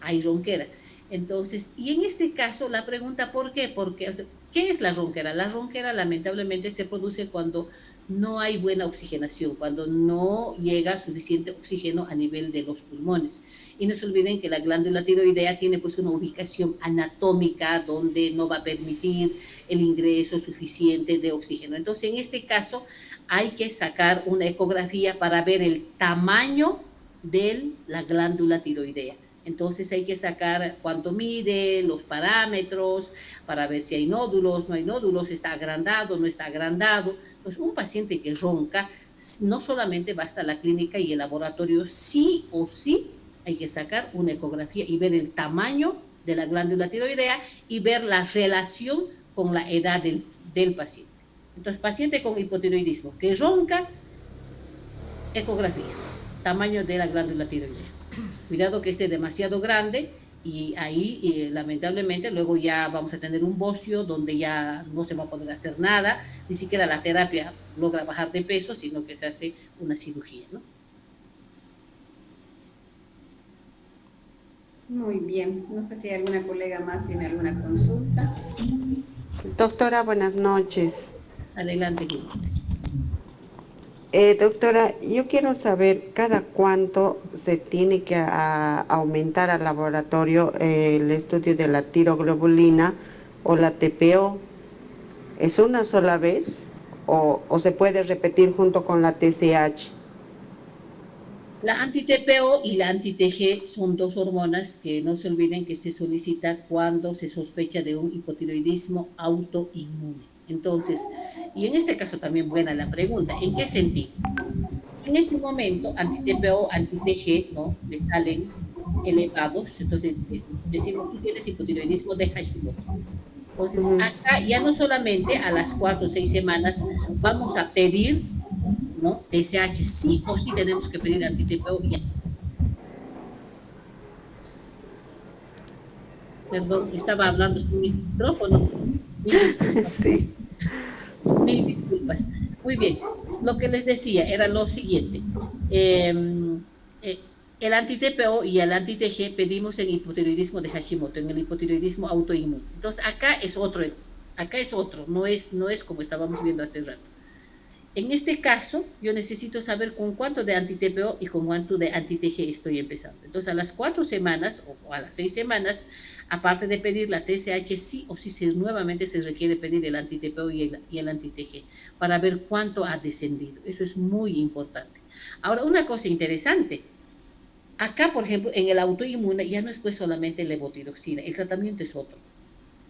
Hay ronquera. Entonces, y en este caso la pregunta, ¿por qué? Porque, o sea, ¿qué es la ronquera? La ronquera lamentablemente se produce cuando no hay buena oxigenación, cuando no llega suficiente oxígeno a nivel de los pulmones. Y no se olviden que la glándula tiroidea tiene pues una ubicación anatómica donde no va a permitir el ingreso suficiente de oxígeno. Entonces, en este caso, hay que sacar una ecografía para ver el tamaño de la glándula tiroidea. Entonces hay que sacar cuánto mide, los parámetros, para ver si hay nódulos, no hay nódulos, está agrandado, no está agrandado. Pues un paciente que ronca, no solamente basta la clínica y el laboratorio, sí o sí hay que sacar una ecografía y ver el tamaño de la glándula tiroidea y ver la relación con la edad del paciente. Entonces, paciente con hipotiroidismo que ronca, ecografía, tamaño de la glándula tiroidea. Cuidado que esté demasiado grande y ahí lamentablemente luego ya vamos a tener un bocio donde ya no se va a poder hacer nada, ni siquiera la terapia logra bajar de peso, sino que se hace una cirugía, ¿no? Muy bien, no sé si alguna colega más tiene alguna consulta. Doctora, buenas noches. Adelante, Gil. Doctora, yo quiero saber cada cuánto se tiene que aumentar al laboratorio el estudio de la tiroglobulina o la TPO. ¿Es una sola vez o se puede repetir junto con la TSH? La anti-TPO y la anti-TG son dos hormonas que no se olviden que se solicita cuando se sospecha de un hipotiroidismo autoinmune. Entonces, y en este caso también buena la pregunta, ¿en qué sentido? En este momento, anti-TPO, anti-TG, ¿no? Me salen elevados, entonces decimos, tú tienes hipotiroidismo de Hashimoto. Entonces, acá ya no solamente a las 4 o 6 semanas vamos a pedir, ¿no? TSH, sí o sí tenemos que pedir anti-TPO ya. Perdón, estaba hablando sin micrófono. Mil disculpas. Sí. Mil disculpas. Muy bien. Lo que les decía era lo siguiente. El anti-TPO y el anti-TG pedimos en hipotiroidismo de Hashimoto, en el hipotiroidismo autoinmune. Entonces, acá es otro, no es como estábamos viendo hace rato. En este caso, yo necesito saber con cuánto de anti-TPO y con cuánto de anti-TG estoy empezando. Entonces, a las 4 semanas o a las 6 semanas, aparte de pedir la TSH, sí o sí nuevamente se requiere pedir el anti-TPO y el anti-TG para ver cuánto ha descendido. Eso es muy importante. Ahora, una cosa interesante. Acá, por ejemplo, en el autoinmune ya no es pues solamente levotiroxina, el tratamiento es otro.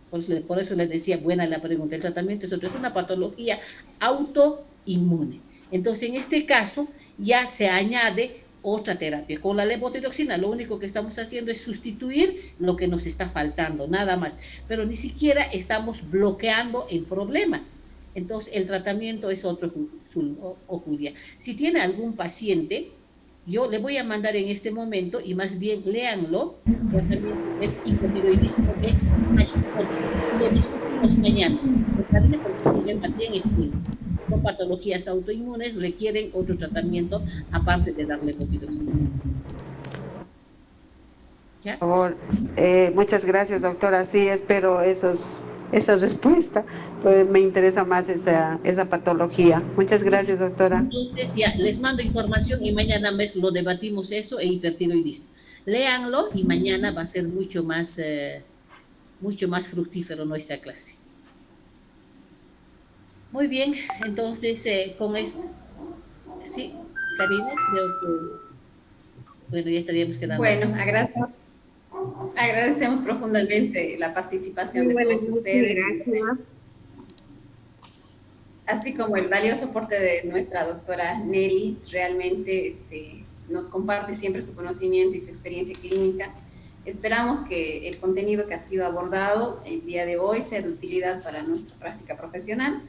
Por eso les decía, buena la pregunta, el tratamiento es otro, es una patología autoinmune. Entonces, en este caso, ya se añade otra terapia. Con la levotiroxina, lo único que estamos haciendo es sustituir lo que nos está faltando, nada más. Pero ni siquiera estamos bloqueando el problema. Entonces, el tratamiento es otro, Julia. Si tiene algún paciente, yo le voy a mandar en este momento y más bien léanlo, tratamiento de hipotiroidismo de Hashimoto. Lo discutimos mañana. Me parece que el problema bien extenso. Son patologías autoinmunes, requieren otro tratamiento aparte de darle levotiroxina. ¿Ya? Por favor, muchas gracias, doctora. Sí, espero esa respuesta. Pues me interesa más esa patología. Muchas gracias, doctora. Entonces ya les mando información y mañana lo debatimos eso e hipertiroidismo. Léanlo y mañana va a ser mucho más fructífero nuestra clase. Muy bien, entonces con esto, sí, Karina, creo que, bueno, ya estaríamos quedando. Bueno, agradecemos profundamente la participación de todos ustedes. Así como el valioso aporte de nuestra doctora Nelly, realmente nos comparte siempre su conocimiento y su experiencia clínica. Esperamos que el contenido que ha sido abordado el día de hoy sea de utilidad para nuestra práctica profesional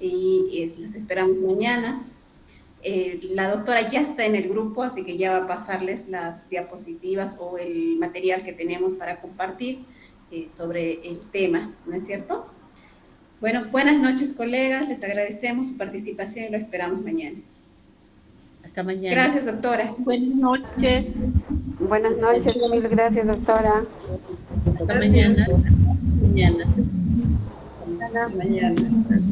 y los esperamos mañana. La doctora ya está en el grupo, así que ya va a pasarles las diapositivas o el material que tenemos para compartir. sobre el tema, ¿no es cierto? Bueno, buenas noches, colegas. Les agradecemos su participación y lo esperamos mañana. Hasta mañana. Gracias, doctora. Buenas noches. Buenas noches, mil gracias, doctora. Hasta mañana. Mañana. Mañana.